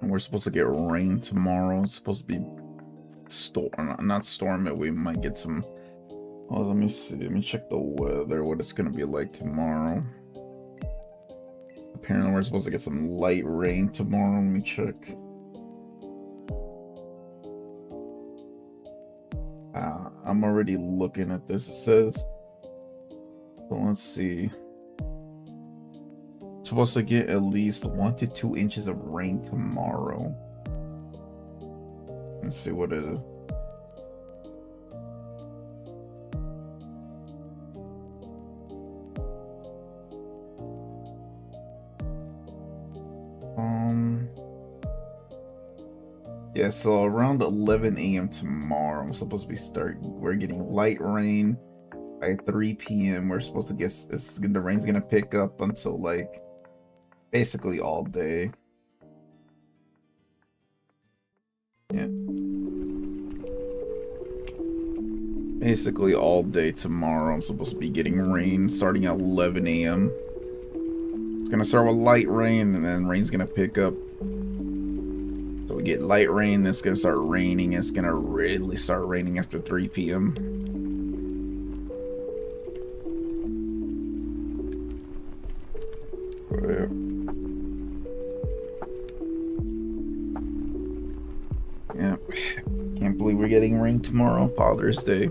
And we're supposed to get rain tomorrow. It's supposed to be not storm it. We might get some. Oh, let me see. Let me check the weather. What it's gonna be like tomorrow. Apparently, we're supposed to get some light rain tomorrow. Let me check. I'm already looking at this. It says. So let's see. It's supposed to get at least 1 to 2 inches of rain tomorrow. Let's see what it is. Yeah, so around 11 a.m. tomorrow, I'm supposed to be we're getting light rain. By 3 p.m. we're supposed to get, the rain's gonna pick up until like basically all day. Yeah. Basically all day tomorrow, I'm supposed to be getting rain starting at 11 a.m. It's gonna start with light rain, and then rain's gonna pick up. So we get light rain, then it's gonna start raining. It's gonna really start raining after 3 p.m. Yeah. Can't believe we're getting rain tomorrow, Father's Day.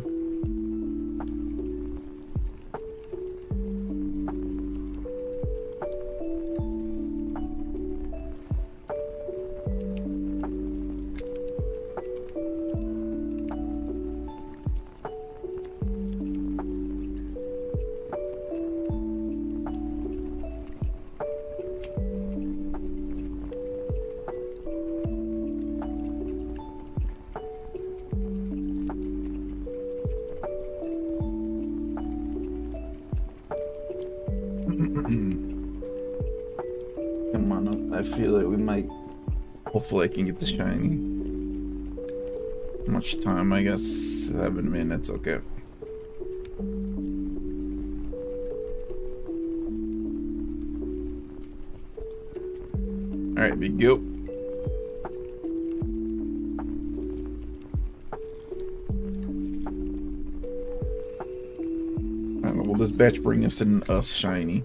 Come on up. I feel like we might. Hopefully, I can get the shiny. How much time? I guess 7 minutes. Okay. All right, big go. Will this batch bring us shiny?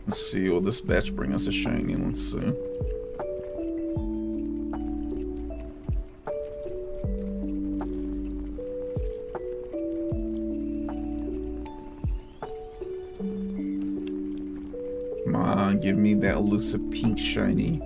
Let's see, will this batch bring us a shiny? Let's see. Come on, give me that elusive pink shiny.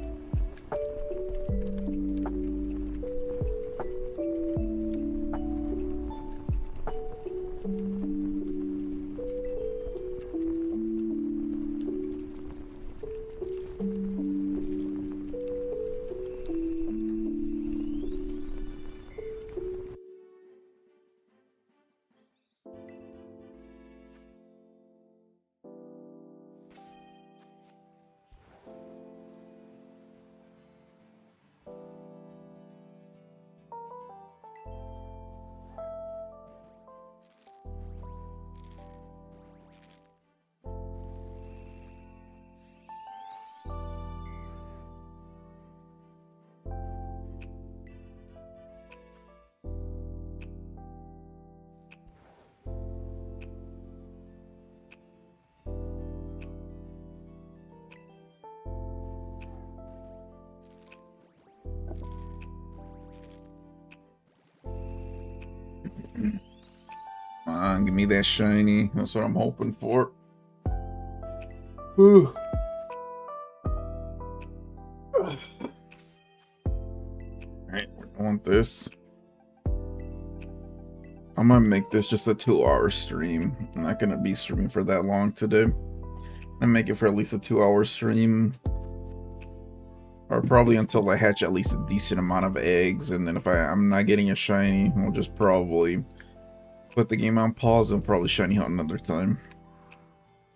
Come on, give me that shiny. That's what I'm hoping for. Whew. Alright, we're doing this. I'm gonna make this just a 2-hour stream. I'm not gonna be streaming for that long today. I'm gonna make it for at least a 2-hour stream. Or probably until I hatch at least a decent amount of eggs. And then if I'm not getting a shiny, we'll just probably put the game on pause and probably shiny hunt another time.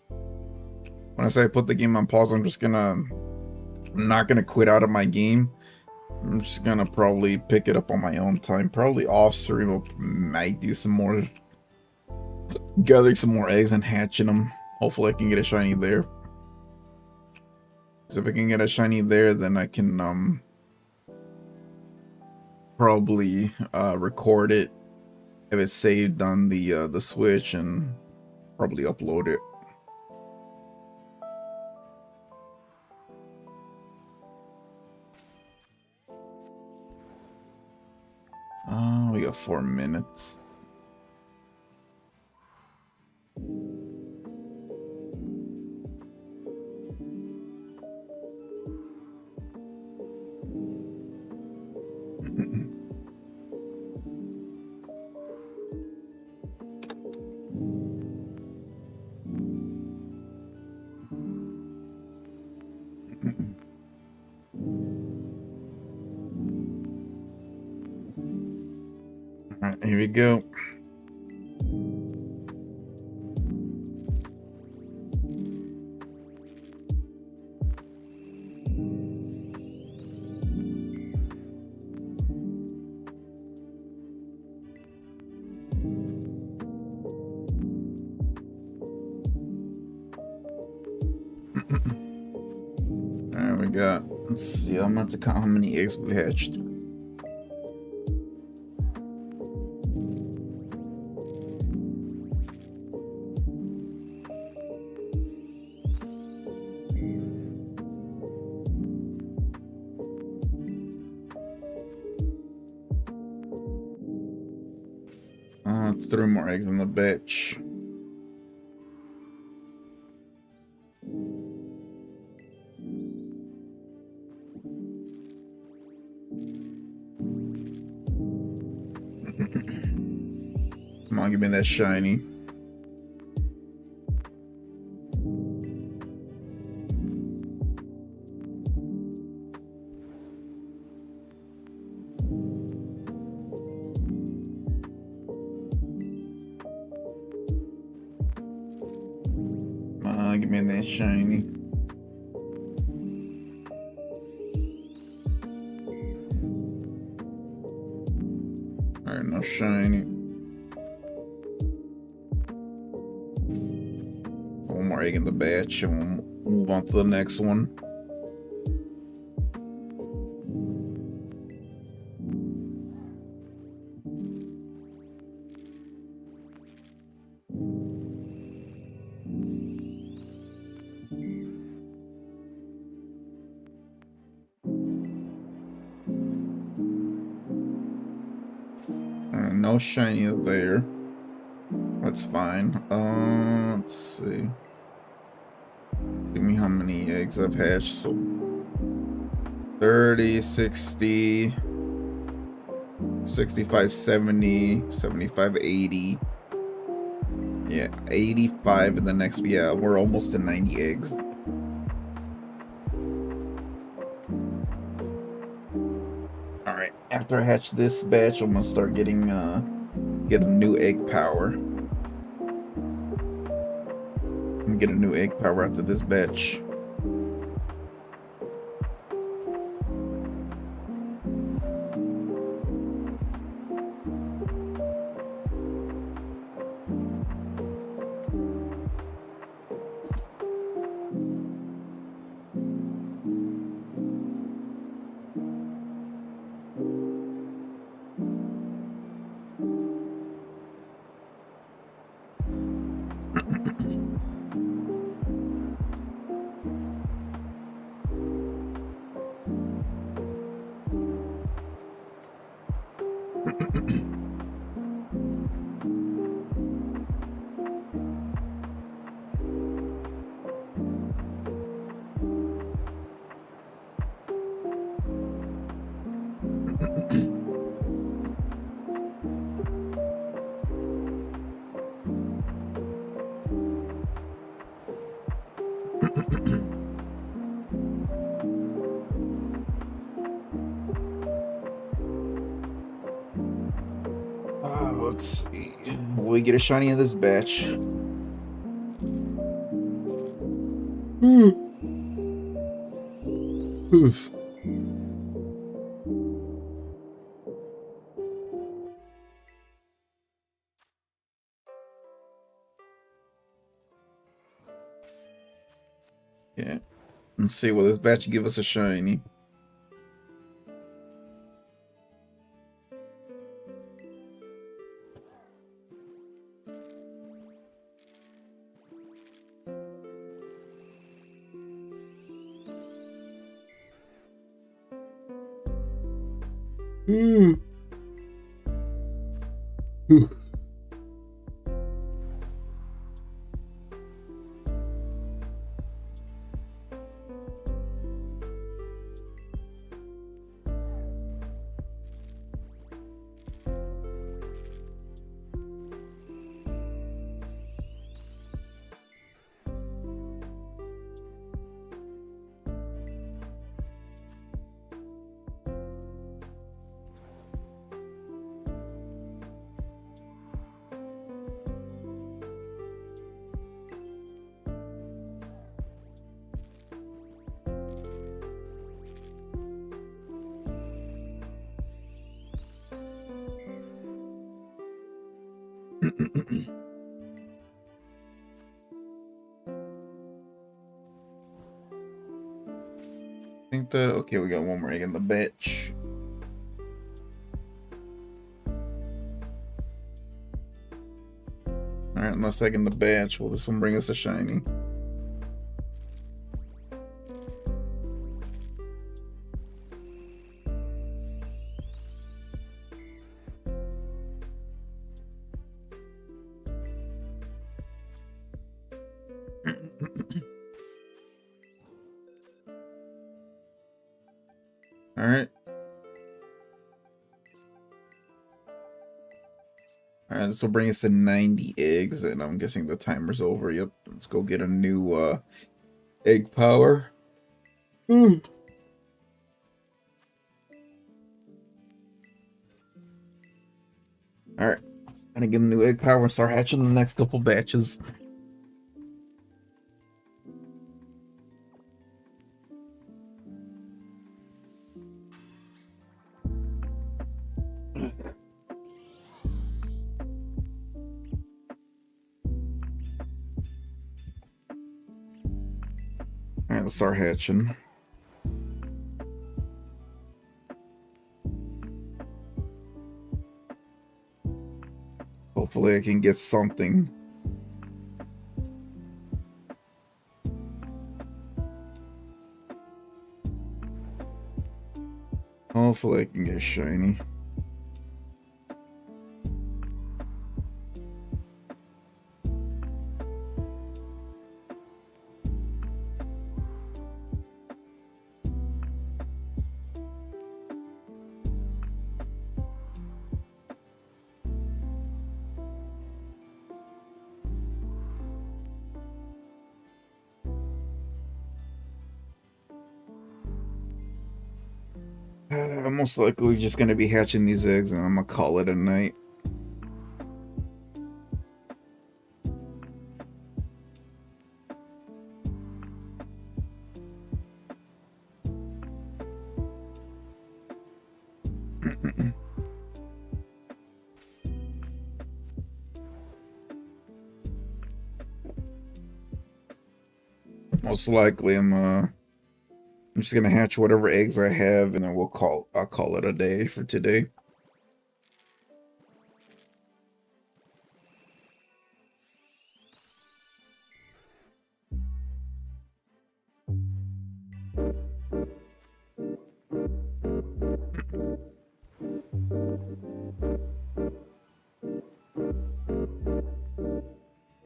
When I say put the game on pause, I'm not gonna quit out of my game. I'm just gonna probably pick it up on my own time. Probably off stream, I might do some more, gathering some more eggs and hatching them. Hopefully I can get a shiny there. So if I can get a shiny there, then I can probably record it if it's saved on the Switch and probably upload it. We got 4 minutes. Alright, here we go. Alright, we got, let's see, I'm about to count how many eggs we hatched. It's 3 more eggs in the batch. Come on, give me that shiny. Give me that shiny. Alright, no shiny. One more egg in the batch and we'll move on to the next one. No shiny there. That's fine. Let's see. Give me how many eggs I've hatched. So 30, 60, 65, 70, 75, 80. Yeah, 85 in the next. Yeah, we're almost to 90 eggs. Alright, after I hatch this batch, I'm gonna start getting get a new egg power. I'm gonna get a new egg power after this batch. Let's see. Will we get a shiny in this batch? Oof. Yeah. Let's see, will this batch give us a shiny? Alright, think that okay, we got one more egg in the batch. Alright, last egg in the batch. Will this one bring us a shiny? Alright. Alright, this will bring us to 90 eggs, and I'm guessing the timer's over. Yep, let's go get a new egg power. Alright, gonna get a new egg power and start hatching the next couple batches. Alright, let's start hatching. Hopefully I can get something. Hopefully I can get shiny. I'm most likely just gonna be hatching these eggs and I'm gonna call it a night. Most likely I'm just gonna hatch whatever eggs I have, and then I'll call it a day for today.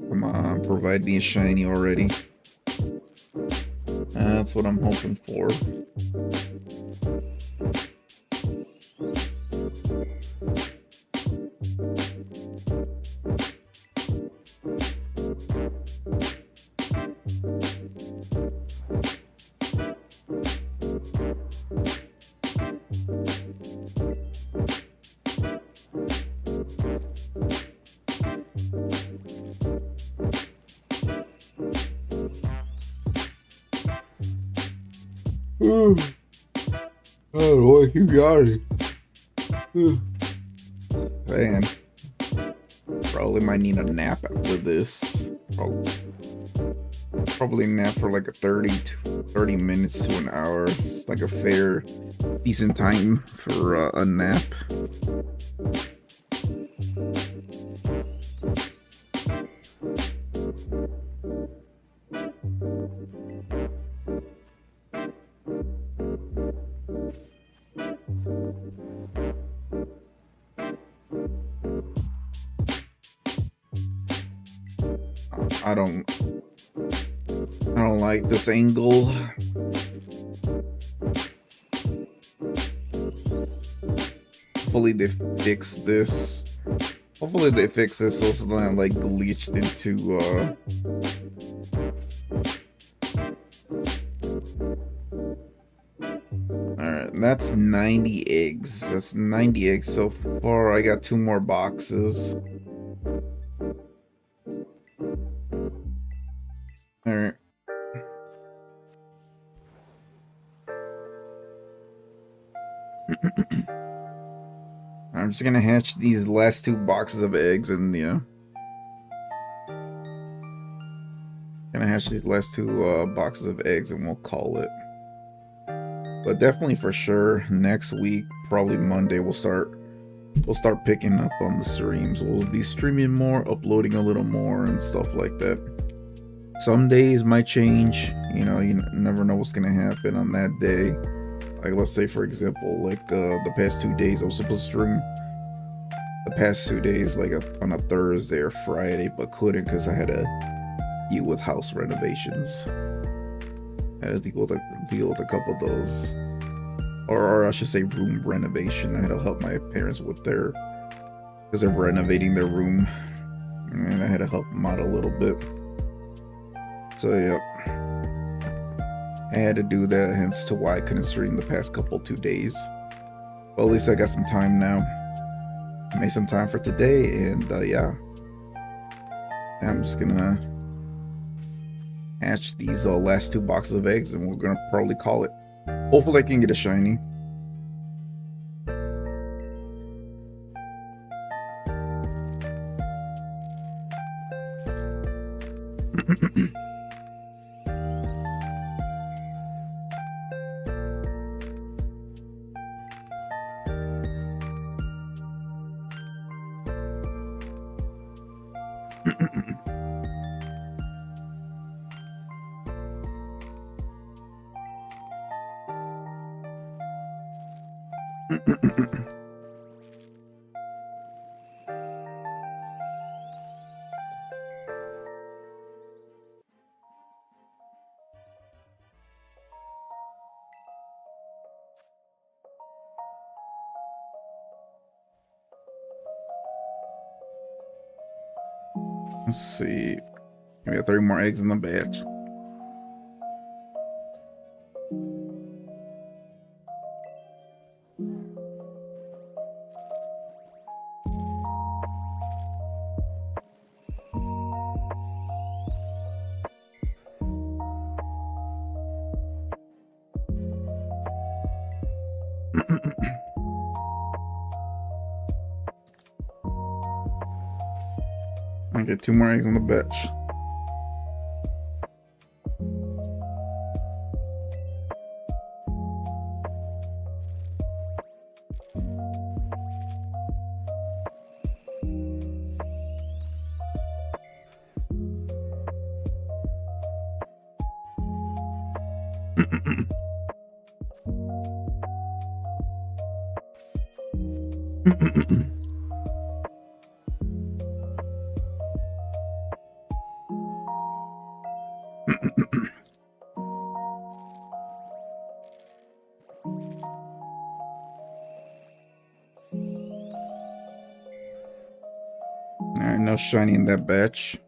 Come on, provide me a shiny already. That's what I'm hoping for. Oh boy, keep yawning. Man, probably might need a nap after this. Probably nap for like a 30 minutes to an hour. It's like a fair, decent time for a nap. I don't like this angle. Hopefully they fix this. Hopefully they fix this so it's not like glitched into Alright, that's 90 eggs. That's 90 eggs so far. I got 2 more boxes. Alright. I'm just gonna hatch these last 2 boxes of eggs and gonna hatch these last 2 boxes of eggs and we'll call it. But definitely for sure next week, probably Monday, we'll start picking up on the streams. We'll be streaming more, uploading a little more and stuff like that. Some days might change, you know, you never know what's gonna happen on that day. Like let's say for example, like the past 2 days I was supposed to stream the past 2 days like on a Thursday or Friday, but couldn't because I had to deal with house renovations. I had to deal with a couple of those, or I should say room renovation. I had to help my parents with because they're renovating their room, and I had to help them out a little bit. So yeah, I had to do that, hence to why I couldn't stream the past 2 days. But at least I got some time now. I made some time for today, and yeah, I'm just gonna hatch these last 2 boxes of eggs and we're gonna probably call it. Hopefully I can get a shiny. Let's see. We got 3 more eggs in the batch. I get 2 more eggs on the batch. Alright, no shiny in that batch.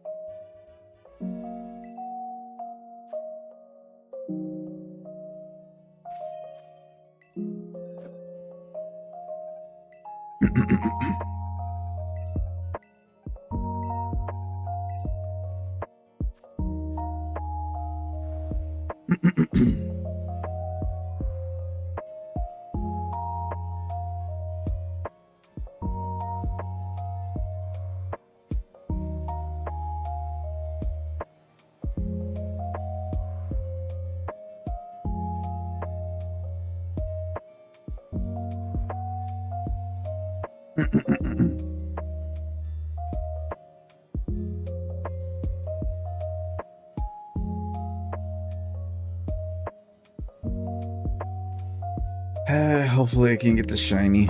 Hopefully I can get the shiny.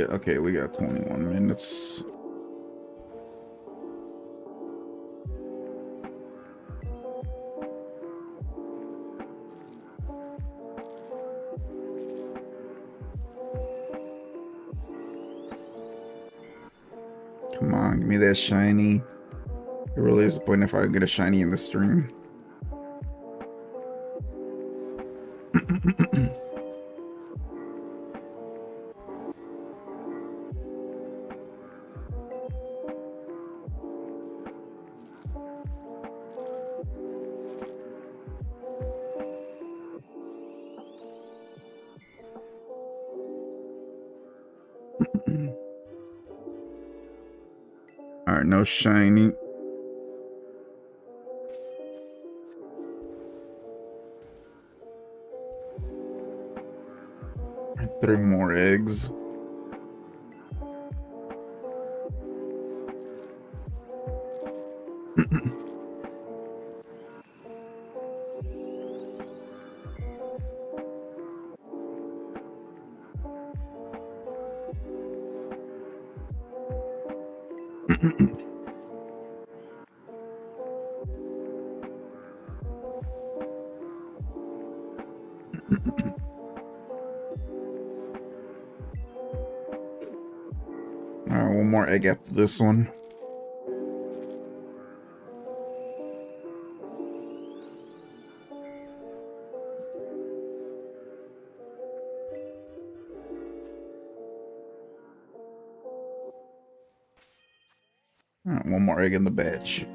Okay, we got 21 minutes. Come on, give me that shiny. It really is disappointing if I get a shiny in the stream. Alright, no shiny. Three more eggs. Alright, one more egg after this one. Alright, one more egg in the batch.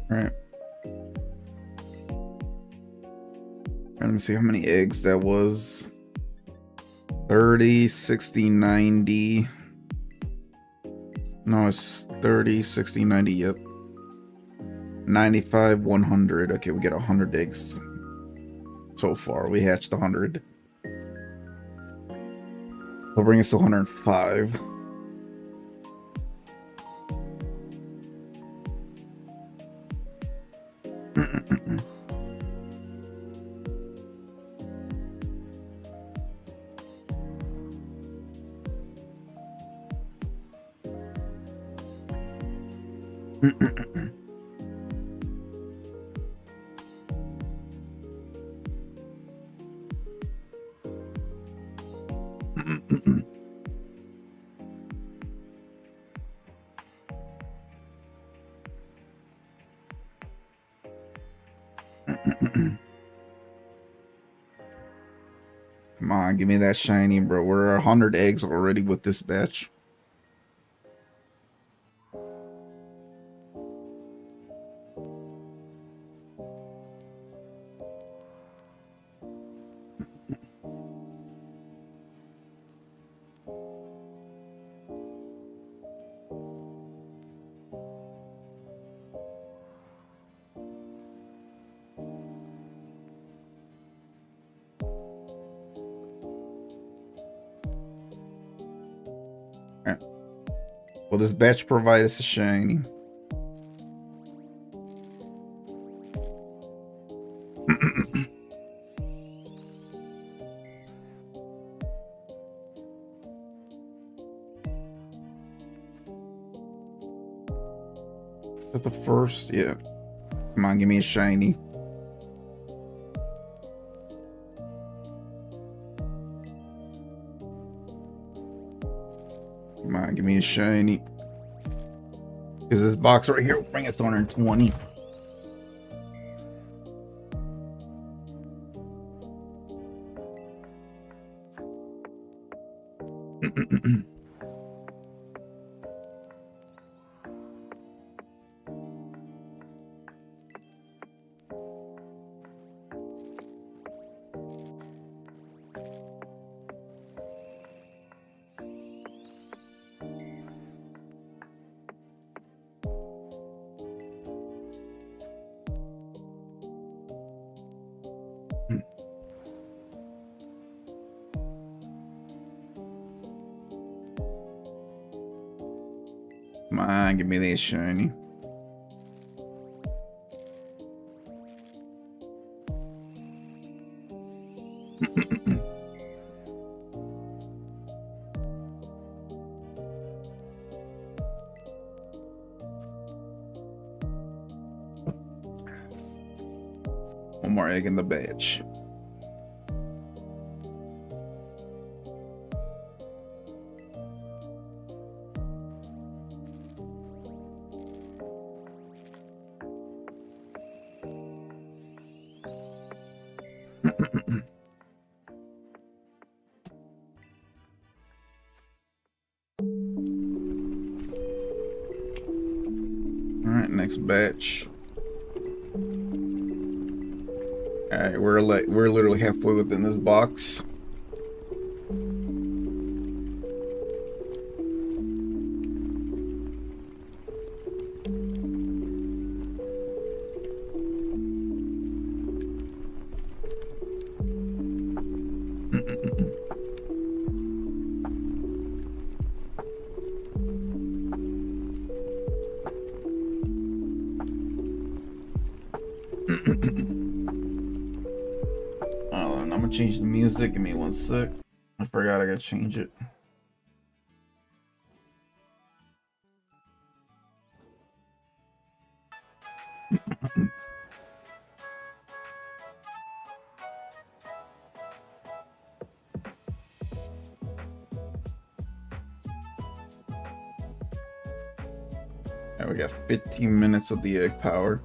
Alright. Let me see how many eggs that was. 30, 60, 90. No, it's 30, 60, 90, yep. 95, 100. Okay, we get 100 eggs. So far, we hatched 100. They'll bring us to 105. Come on, give me that shiny, bro. We're 100 eggs already with this batch. Will this batch provide us a shiny? Is that the first? Yeah. Come on, give me a shiny. Come on, give me a shiny. Because this box right here will bring us to 120. Come on, give me that shiny. One more egg in the batch. Alright, next batch. Alright, we're literally halfway within this box. I'm gonna change the music. Give me 1 sec. I forgot I gotta change it. Now we got 15 minutes of the egg power.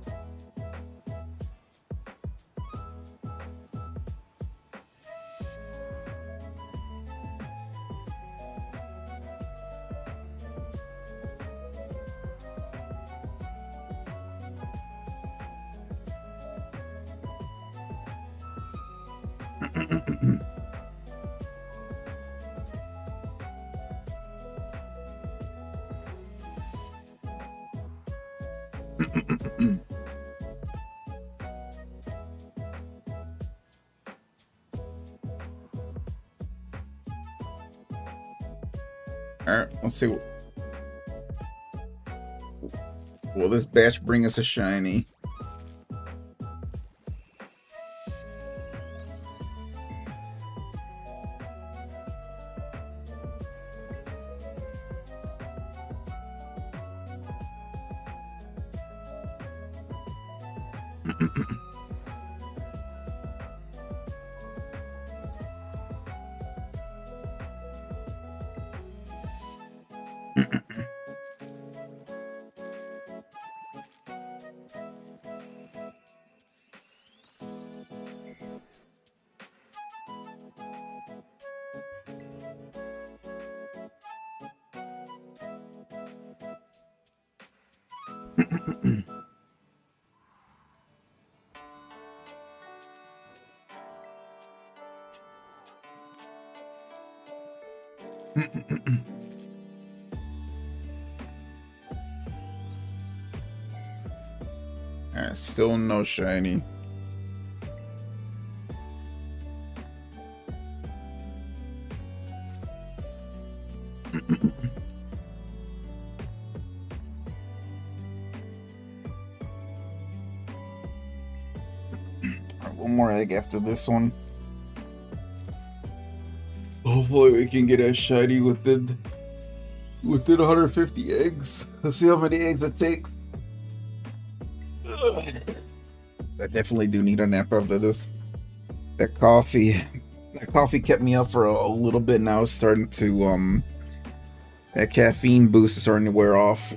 Alright, let's see. Will this batch bring us a shiny? Alright, still no shiny. One more egg after this one. Hopefully we can get a shiny within 150 eggs. Let's see how many eggs it takes. I definitely do need a nap after this. That coffee kept me up for a little bit. Now it's starting to that caffeine boost is starting to wear off.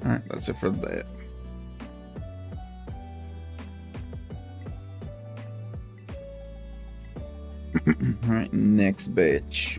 Alright, that's it for that. Alright, next bitch.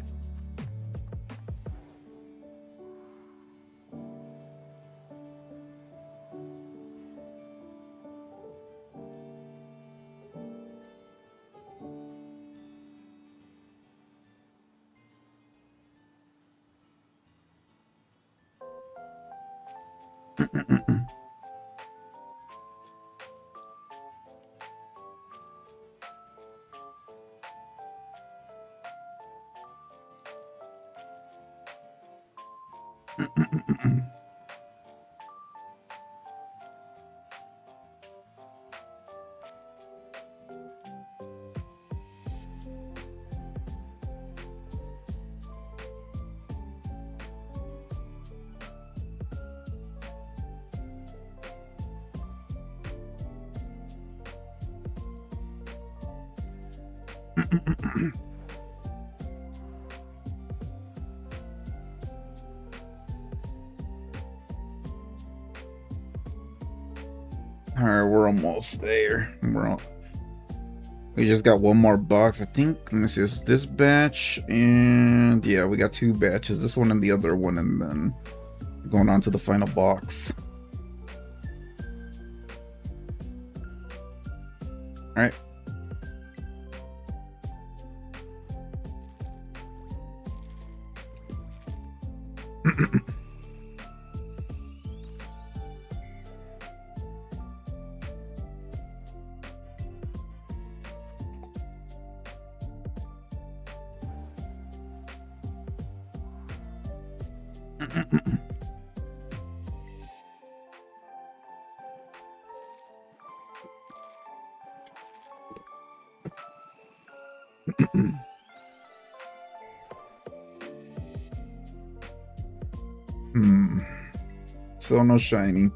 Alright, we're almost there. We just got one more box, I think. Let me see, it's this batch, and yeah, we got two batches. This one and the other one, and then going on to the final box. Alright. Still no shiny.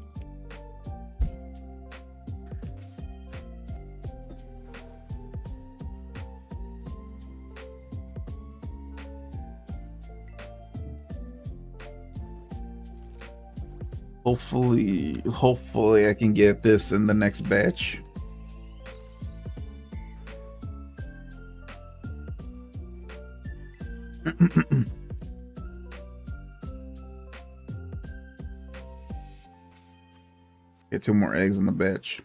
Hopefully I can get this in the next batch. Get 2 more eggs in the batch.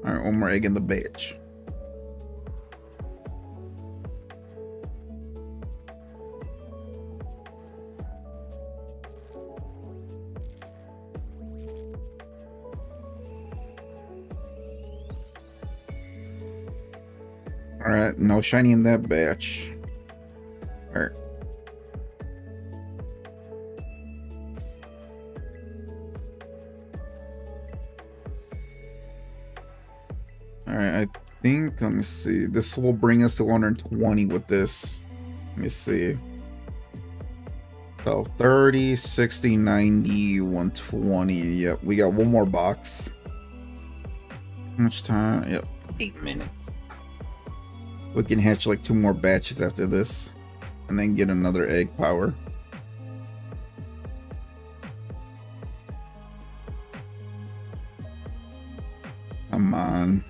Alright, 1 more egg in the batch. Alright, no shiny in that batch. Alright. Alright, I think, let me see. This will bring us to 120 with this. Let me see. So 30, 60, 90, 120. Yep, we got 1 more box. How much time? Yep, 8 minutes. We can hatch like 2 more batches after this, and then get another egg power. Come on.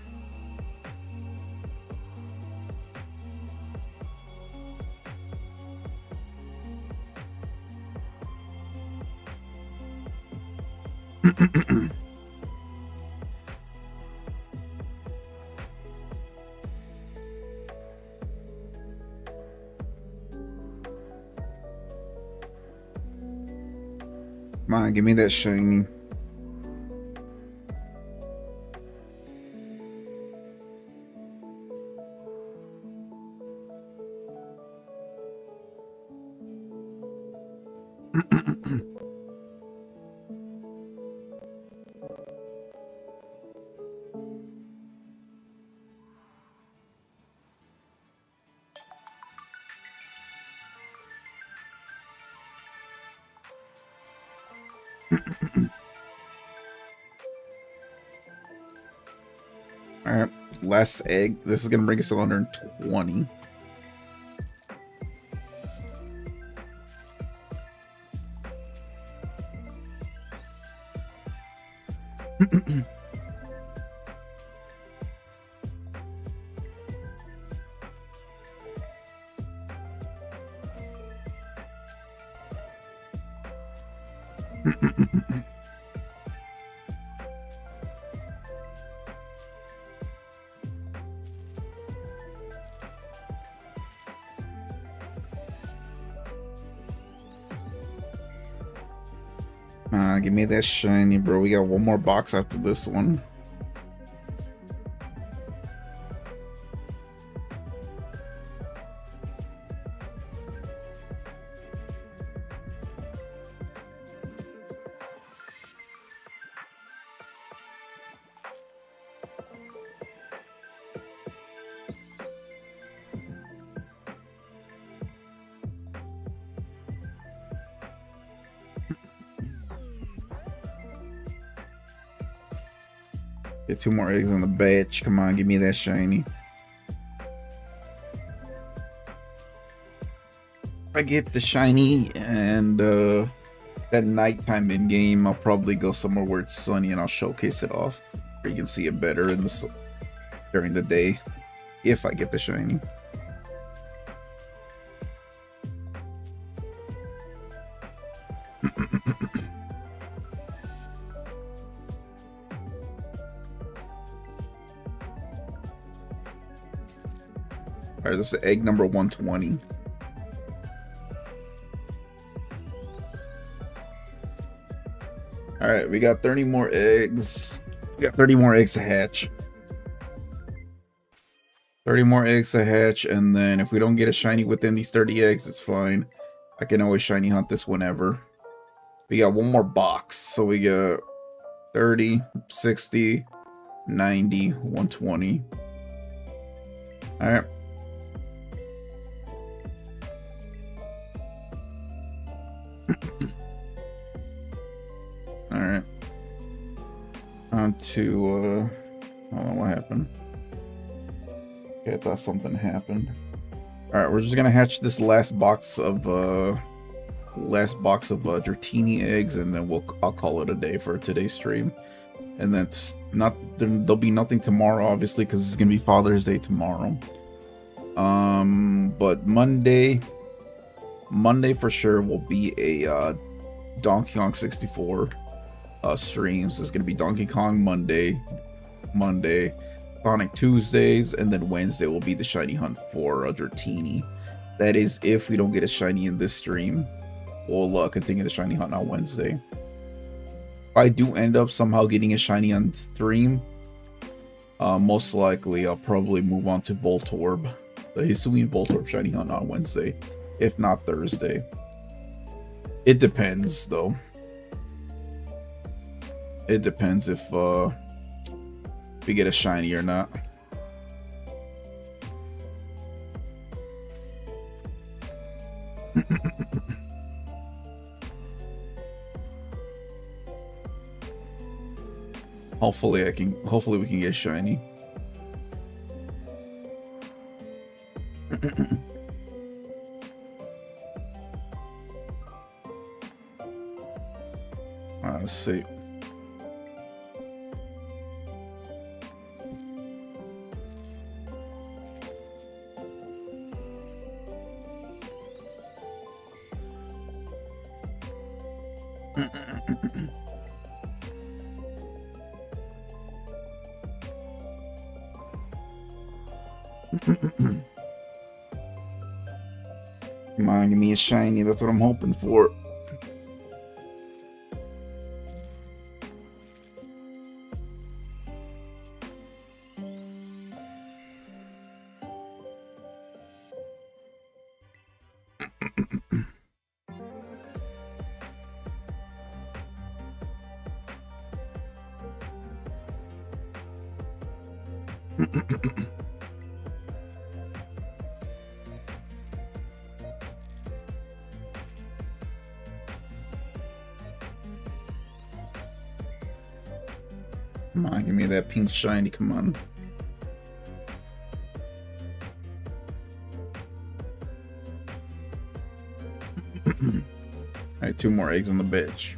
Come on, give me that shiny. Alright, last egg. This is gonna bring us to 120. Give me that shiny, bro. We got one more box after this one. Get 2 more eggs on the batch. Come on, give me that shiny. If I get the shiny and that nighttime in game, I'll probably go somewhere where it's sunny and I'll showcase it off, where you can see it better in the during the day, if I get the shiny. Alright, this is egg number 120. Alright, we got 30 more eggs. We got 30 more eggs to hatch. 30 more eggs to hatch, and then if we don't get a shiny within these 30 eggs, it's fine. I can always shiny hunt this whenever. We got one more box, so we got 30, 60, 90, 120. Alright. Alright. On to, hold on, what happened? Okay, I thought something happened. Alright, we're just gonna hatch this last box of Dratini eggs, and then I'll call it a day for today's stream. And that's not, there'll be nothing tomorrow, obviously, because it's gonna be Father's Day tomorrow. But Monday for sure will be a Donkey Kong 64 streams. It's gonna be Donkey Kong Monday, Sonic Tuesdays, and then Wednesday will be the shiny hunt for Dratini. That is if we don't get a shiny in this stream. We'll continue the shiny hunt on Wednesday. If I do end up somehow getting a shiny on stream, most likely I'll probably move on to Voltorb, the Hisuian Voltorb shiny hunt on Wednesday, if not Thursday. It depends, though. It depends if we get a shiny or not. Hopefully we can get shiny. Let's see. Come on, give me a shiny. That's what I'm hoping for. Come on, give me that pink shiny, come on. Alright, 2 more eggs on the bitch.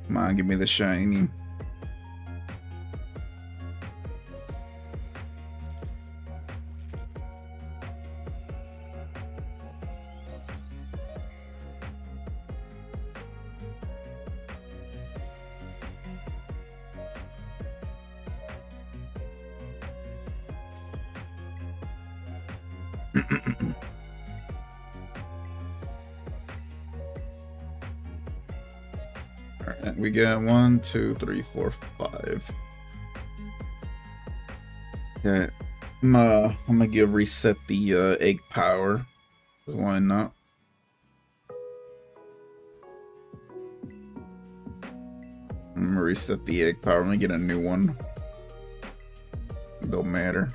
Come on, give me the shiny. Alright, we got 1, 2, 3, 4, 5. Okay, I'm gonna give reset the egg power. 'Cause why not? I'm gonna reset the egg power. I'm gonna get a new one. Don't matter.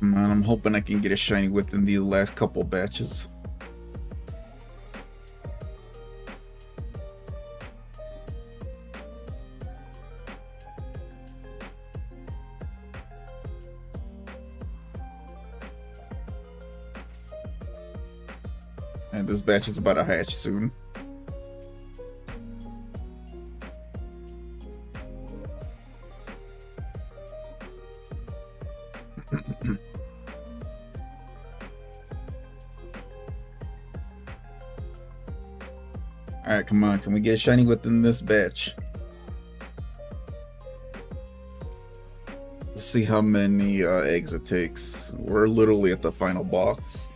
Man, I'm hoping I can get a shiny within the last couple batches. And this batch is about to hatch soon. Alright, come on. Can we get shiny within this batch? Let's see how many eggs it takes. We're literally at the final box.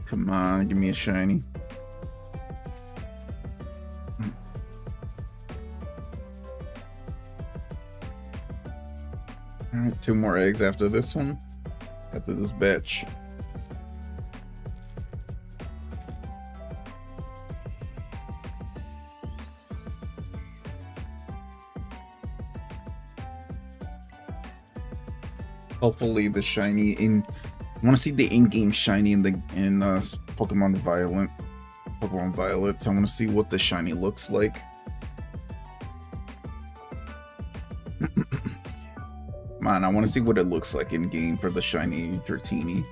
Come on, give me a shiny. Alright, 2 more eggs after this one. After this batch. Hopefully the shiny in... I want to see the in-game shiny in Pokemon Violet. Pokemon Violet. I want to see what the shiny looks like. Man, I want to see what it looks like in game for the shiny Dratini.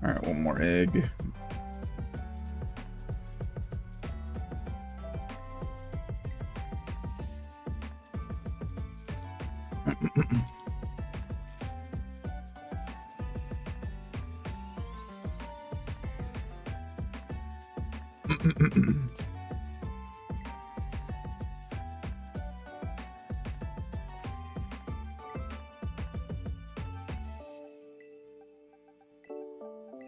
Alright, one more egg.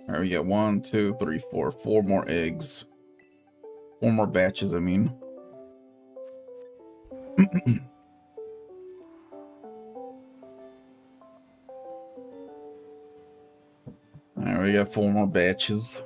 Alright, we got 1, 2, 3, 4. 4 more eggs. 4 more batches, I mean. Alright, we got 4 more batches.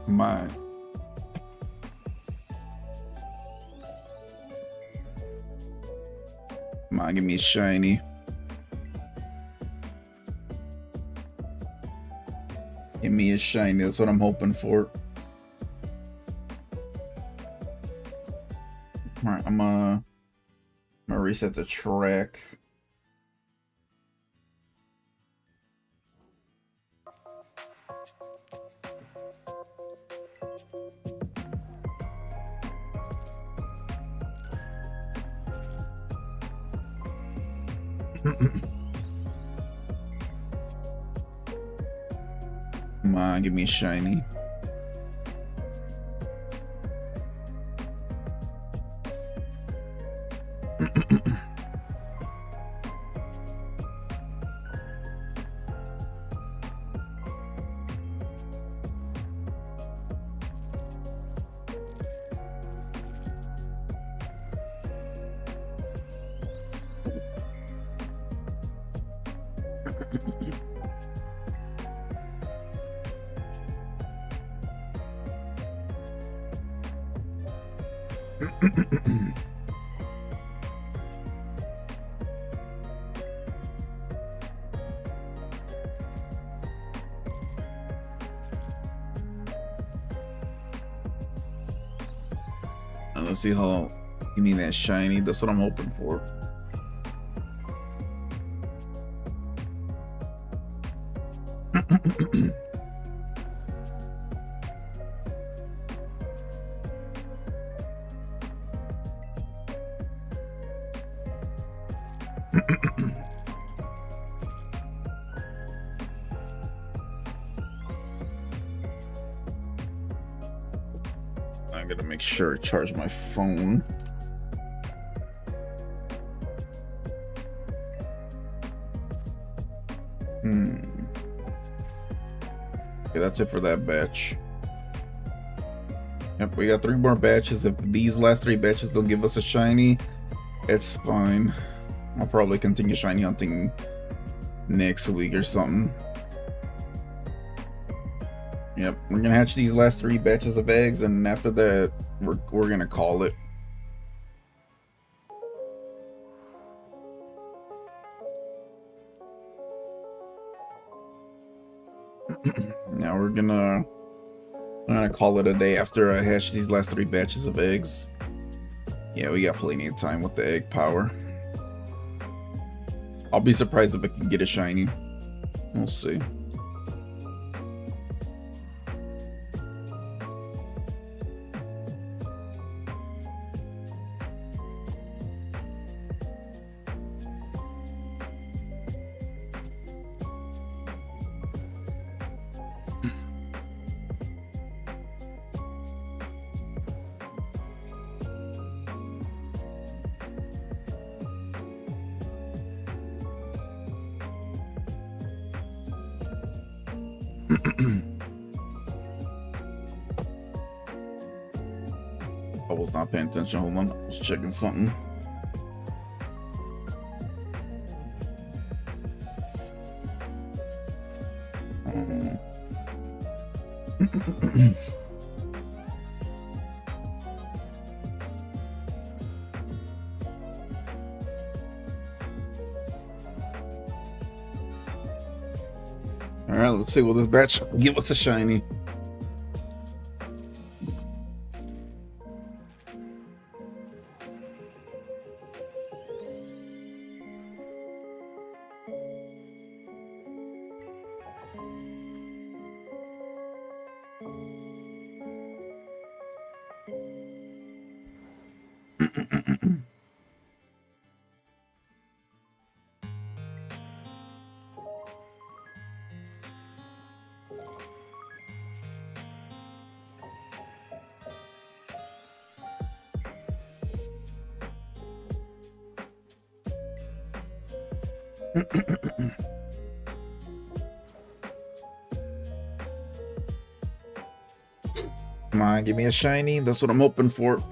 My. Come on, give me a shiny. Give me a shiny, that's what I'm hoping for. Alright, I'm gonna reset the track. Come on, give me a shiny. Let's see how you need that shiny. That's what I'm hoping for. I gotta make sure I charge my phone. Okay, that's it for that batch. Yep, we got 3 more batches. If these last 3 batches don't give us a shiny, it's fine. I'll probably continue shiny hunting next week or something. Yep, we're gonna hatch these last 3 batches of eggs, and after that, we're gonna call it. Now I'm gonna call it a day after I hatch these last 3 batches of eggs. Yeah, we got plenty of time with the egg power. I'll be surprised if I can get a shiny. We'll see. I was not paying attention. Hold on. I was checking something. Alright, let's see. Will this batch give us a shiny? Come on, give me a shiny. That's what I'm hoping for.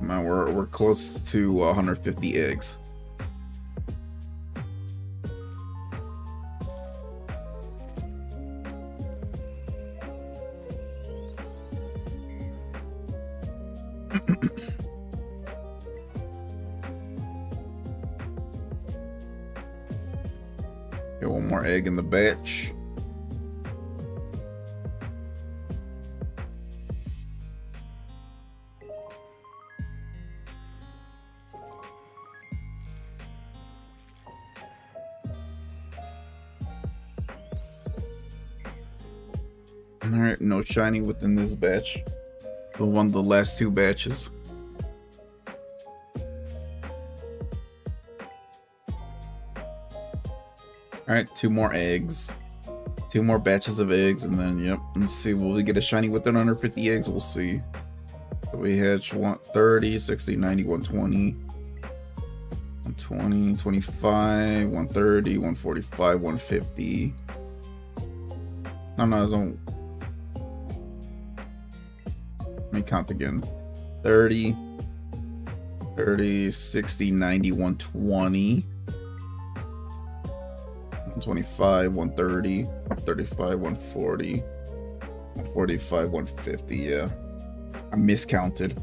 Man, we're close to 150 eggs. Get one more egg in the batch. Alright, no shiny within this batch. We won the last two batches. Alright, 2 more eggs. 2 more batches of eggs, and then, yep, let's see, will we get a shiny within 150 eggs? We'll see. So we hatch 30, 60, 90, 120, 120, 25, 130, 145, 150. No, it's on. Let me count again. 30, 30, 60, 90, 120. 125, 130, 135, 140, 145, 150, yeah. I miscounted.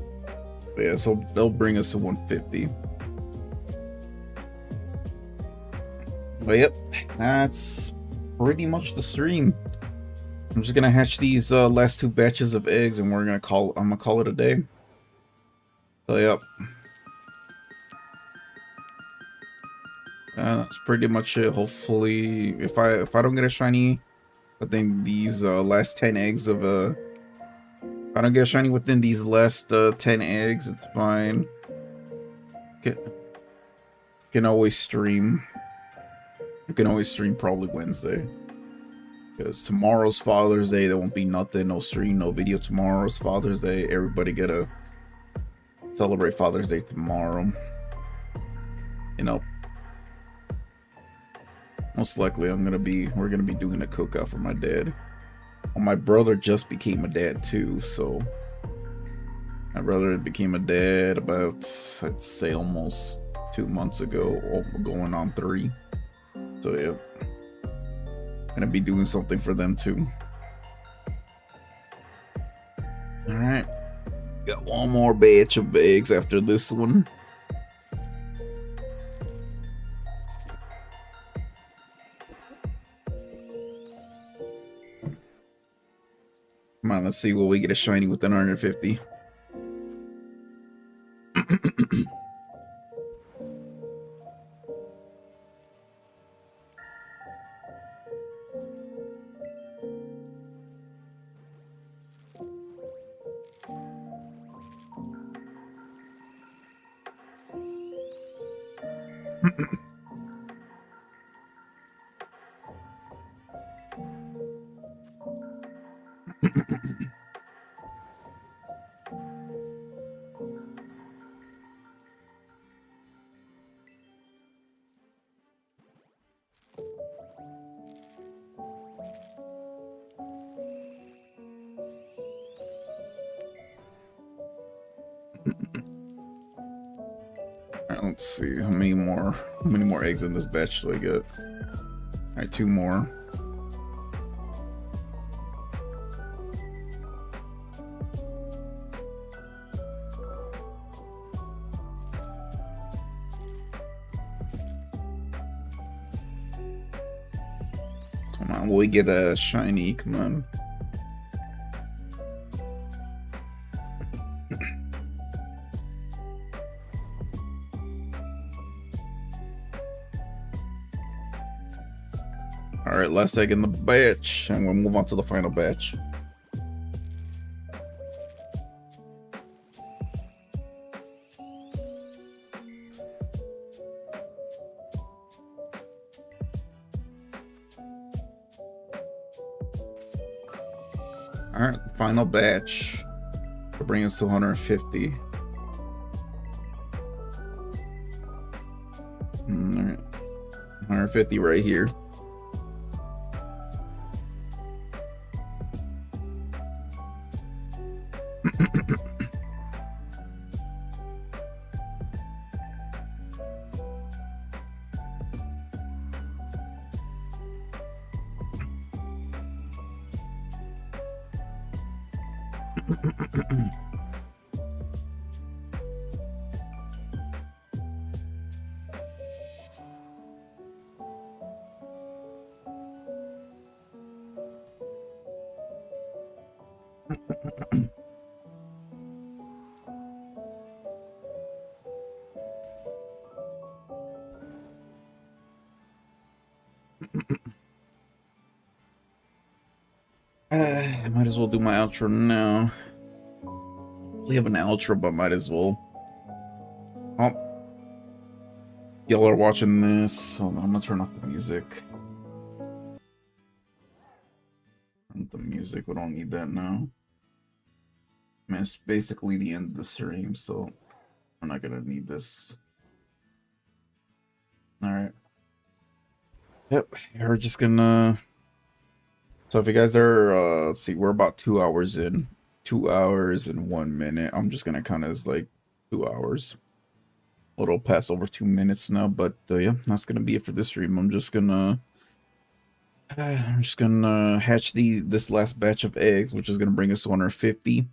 But yeah, so they'll bring us to 150. But yep, that's pretty much the stream. I'm just gonna hatch these last 2 batches of eggs, and I'm gonna call it a day. So yep. That's pretty much it. Hopefully, if I don't get a shiny within these last 10 eggs of if I don't get a shiny within these last 10 eggs, it's fine. Can always stream. You can always stream probably Wednesday. Because tomorrow's Father's Day, there won't be nothing, no stream, no video. Tomorrow's Father's Day. Everybody gotta celebrate Father's Day tomorrow. You know. Most likely we're gonna be doing a cookout for my dad. Well, my brother just became a dad too, so my brother became a dad about, I'd say, almost 2 months ago, going on 3. So yeah, gonna be doing something for them too. All right, got one more batch of eggs after this one. Come on, let's see, will we get a shiny within 150? Let's see how many more eggs in this batch do I get? Alright, 2 more. Come on, will we get a shiny? Come on. Alright, last egg in the batch, and we'll move on to the final batch. Alright, final batch. To bring us to 150. Alright. 150 right here. I might as well do my outro now. We have an outro, but might as well. Oh, y'all are watching this. Hold on, I'm gonna turn off the music. The music, we don't need that now. I mean, it's basically the end of the stream, so we're not gonna need this. Alright. Yep, we're just gonna... So if you guys are, let's see, we're about 2 hours in. 2 hours and 1 minute. I'm just gonna count it as like 2 hours. A little past over 2 minutes now, but yeah, that's gonna be it for this stream. I'm just gonna hatch this last batch of eggs, which is gonna bring us to 150.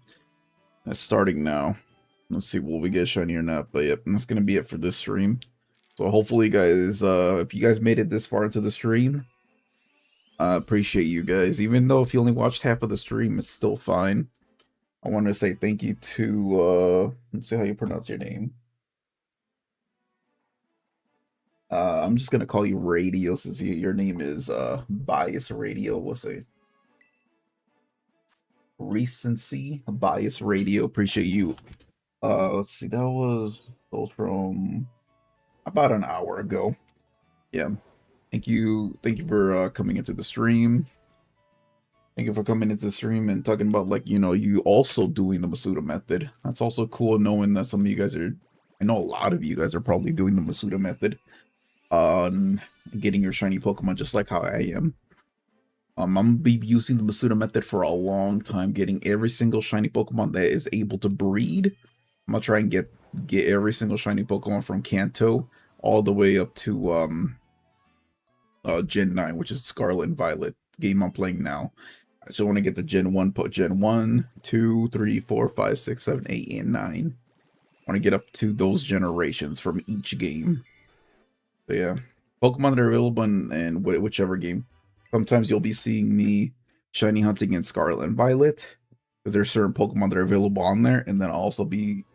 That's starting now. Let's see, will we get shiny or not? But yep, that's gonna be it for this stream. So hopefully, guys, if you guys made it this far into the stream, I appreciate you guys. Even though if you only watched half of the stream, it's still fine. I want to say thank you to, let's see how you pronounce your name. I'm just going to call you Radio since your name is Bias Radio. We'll say Recency Bias Radio. Appreciate you. Let's see, that was from about an hour ago. Yeah. Thank you for coming into the stream. Thank you for coming into the stream and talking about, like, you know, you also doing the Masuda method. That's also cool knowing that some of you guys are, I know a lot of you guys are probably doing the Masuda method on getting your shiny Pokemon just like how I am. I'm gonna be using the Masuda method for a long time, getting every single shiny Pokemon that is able to breed. I'm gonna try and get every single shiny Pokemon from Kanto all the way up to Gen 9, which is Scarlet and Violet game I'm playing now. I just want to get the Gen 1, put Gen 1, 2, 3, 4, 5, 6, 7, 8, and 9. I want to get up to those generations from each game. So yeah, Pokemon that are available in whichever game. Sometimes you'll be seeing me shiny hunting in Scarlet and Violet, because there's certain Pokemon that are available on there, and then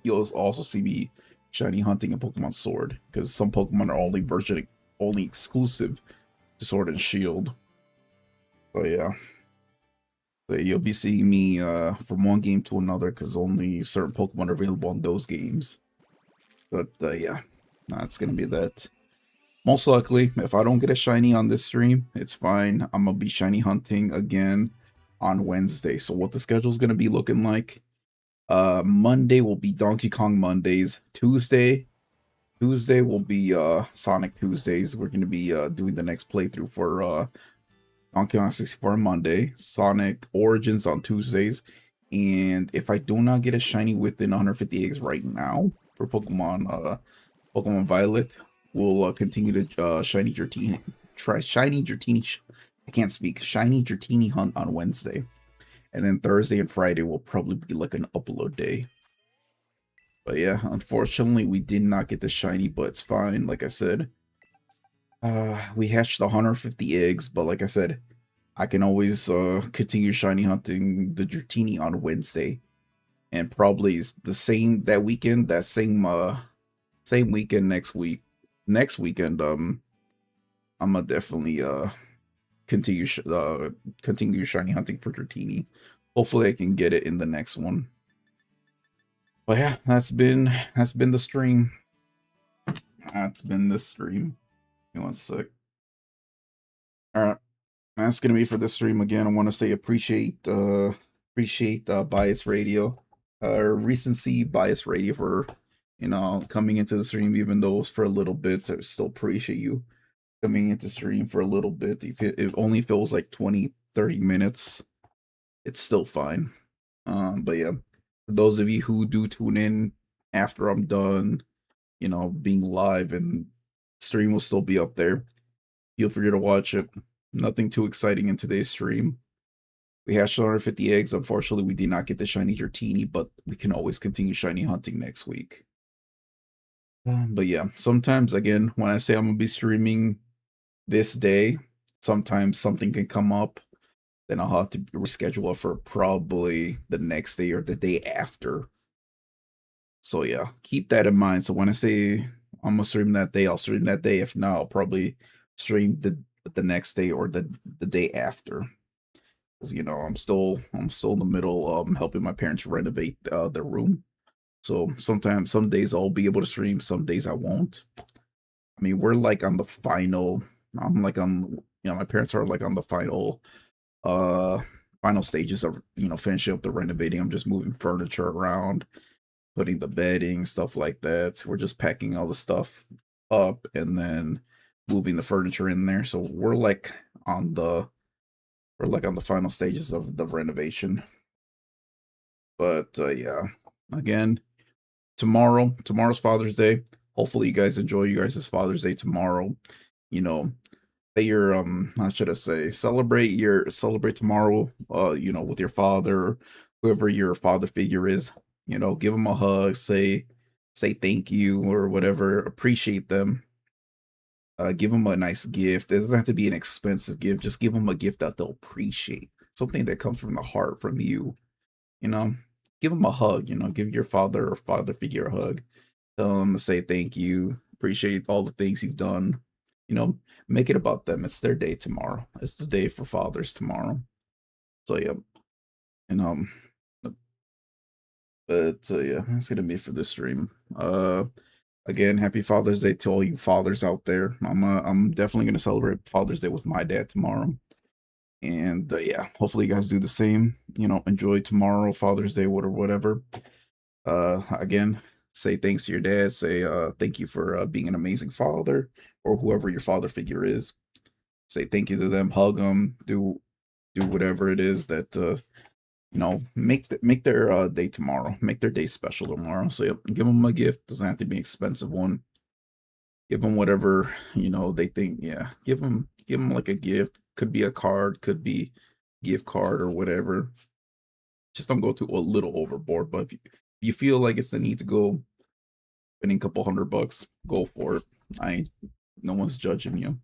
you'll also see me shiny hunting in Pokemon Sword, because some Pokemon are only exclusive to Sword and Shield. So yeah, so you'll be seeing me from one game to another, because only certain Pokemon are available in those games. But yeah, that's gonna be that. Most likely, if I don't get a shiny on this stream, it's fine. I'm gonna be shiny hunting again on Wednesday. So what the schedule's gonna be looking like? Monday will be Donkey Kong Mondays. Tuesday will be Sonic Tuesdays. We're gonna be doing the next playthrough for Donkey Kong 64 on Monday, Sonic Origins on Tuesdays, and if I do not get a shiny within 150 eggs right now for Pokemon Violet, we'll continue to shiny Dratini. Try shiny Dratini. I can't speak. Shiny Dratini hunt on Wednesday, and then Thursday and Friday will probably be like an upload day. But yeah, unfortunately, we did not get the shiny, but it's fine. Like I said, we hatched 150 eggs, but like I said, I can always continue shiny hunting the Dratini on Wednesday, and probably the same that weekend. That same weekend next week. Next weekend, I'm gonna definitely continue shiny hunting for Dratini. Hopefully, I can get it in the next one. But yeah, that's been the stream. That's been the stream. Give me 1 sec. All right, that's gonna be for the stream again. I want to say appreciate Bias Radio, Recency Bias Radio for coming into the stream, even though it's for a little bit. I still appreciate you coming into stream for a little bit. If it only feels like 20-30 minutes, it's still fine. But yeah, for those of you who do tune in after I'm done, being live, and stream will still be up there. Feel free to watch it. Nothing too exciting in today's stream. We hatched 150 eggs. Unfortunately, we did not get the shiny Dratini, but we can always continue shiny hunting next week. But yeah, sometimes, again, when I say I'm going to be streaming this day, sometimes something can come up. Then I'll have to reschedule it for probably the next day or the day after. So yeah, keep that in mind. So when I say I'm gonna stream that day, I'll stream that day. If not, I'll probably stream the next day or the day after. Because I'm still in the middle helping my parents renovate their room. So sometimes, some days I'll be able to stream, some days I won't. I mean, we're like on the final. I'm like on, my parents are like on the final stages of finishing up the renovating. I'm just moving furniture around, putting the bedding, stuff like that. We're just packing all the stuff up and then moving the furniture in there. So we're like on the final stages of the renovation. But yeah, again, tomorrow's Father's Day. Hopefully you guys enjoy you guys' Father's Day tomorrow. That your how should I say, celebrate tomorrow with your father, whoever your father figure is. Give them a hug, say thank you or whatever, appreciate them. Give them a nice gift. It doesn't have to be an expensive gift. Just give them a gift that they'll appreciate, something that comes from the heart, from you. Give them a hug. Give your father or father figure a hug. Tell them to say thank you, appreciate all the things you've done. Make it about them. It's their day tomorrow. It's the day for fathers tomorrow. So yeah, and but yeah, that's gonna be for this stream. Again, happy Father's Day to all you fathers out there. I'm definitely gonna celebrate Father's Day with my dad tomorrow, and yeah, hopefully you guys do the same. Enjoy tomorrow, Father's Day, whatever. Again, say thanks to your dad. Say thank you for being an amazing father, or whoever your father figure is. Say thank you to them. Hug them. Do whatever it is that make their day tomorrow. Make their day special tomorrow. So yep, give them a gift. Doesn't have to be an expensive one. Give them whatever they think. Yeah, give them like a gift. Could be a card. Could be gift card or whatever. Just don't go too a little overboard. But if you feel like it's the need to go spending a couple $100, go for it. No one's judging you.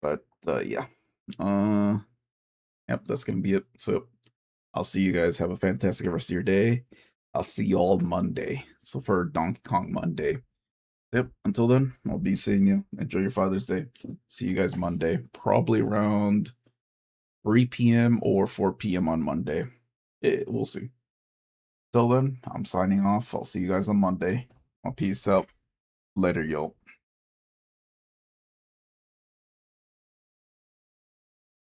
But yeah, yep, that's gonna be it. So I'll see you guys. Have a fantastic rest of your day. I'll see you all Monday. So for Donkey Kong Monday. Yep, until then, I'll be seeing you. Enjoy your Father's Day. See you guys Monday. Probably around 3 p.m. or 4 p.m. on Monday. We'll see. Till then, I'm signing off. I'll see you guys on Monday. Peace out. Later, y'all.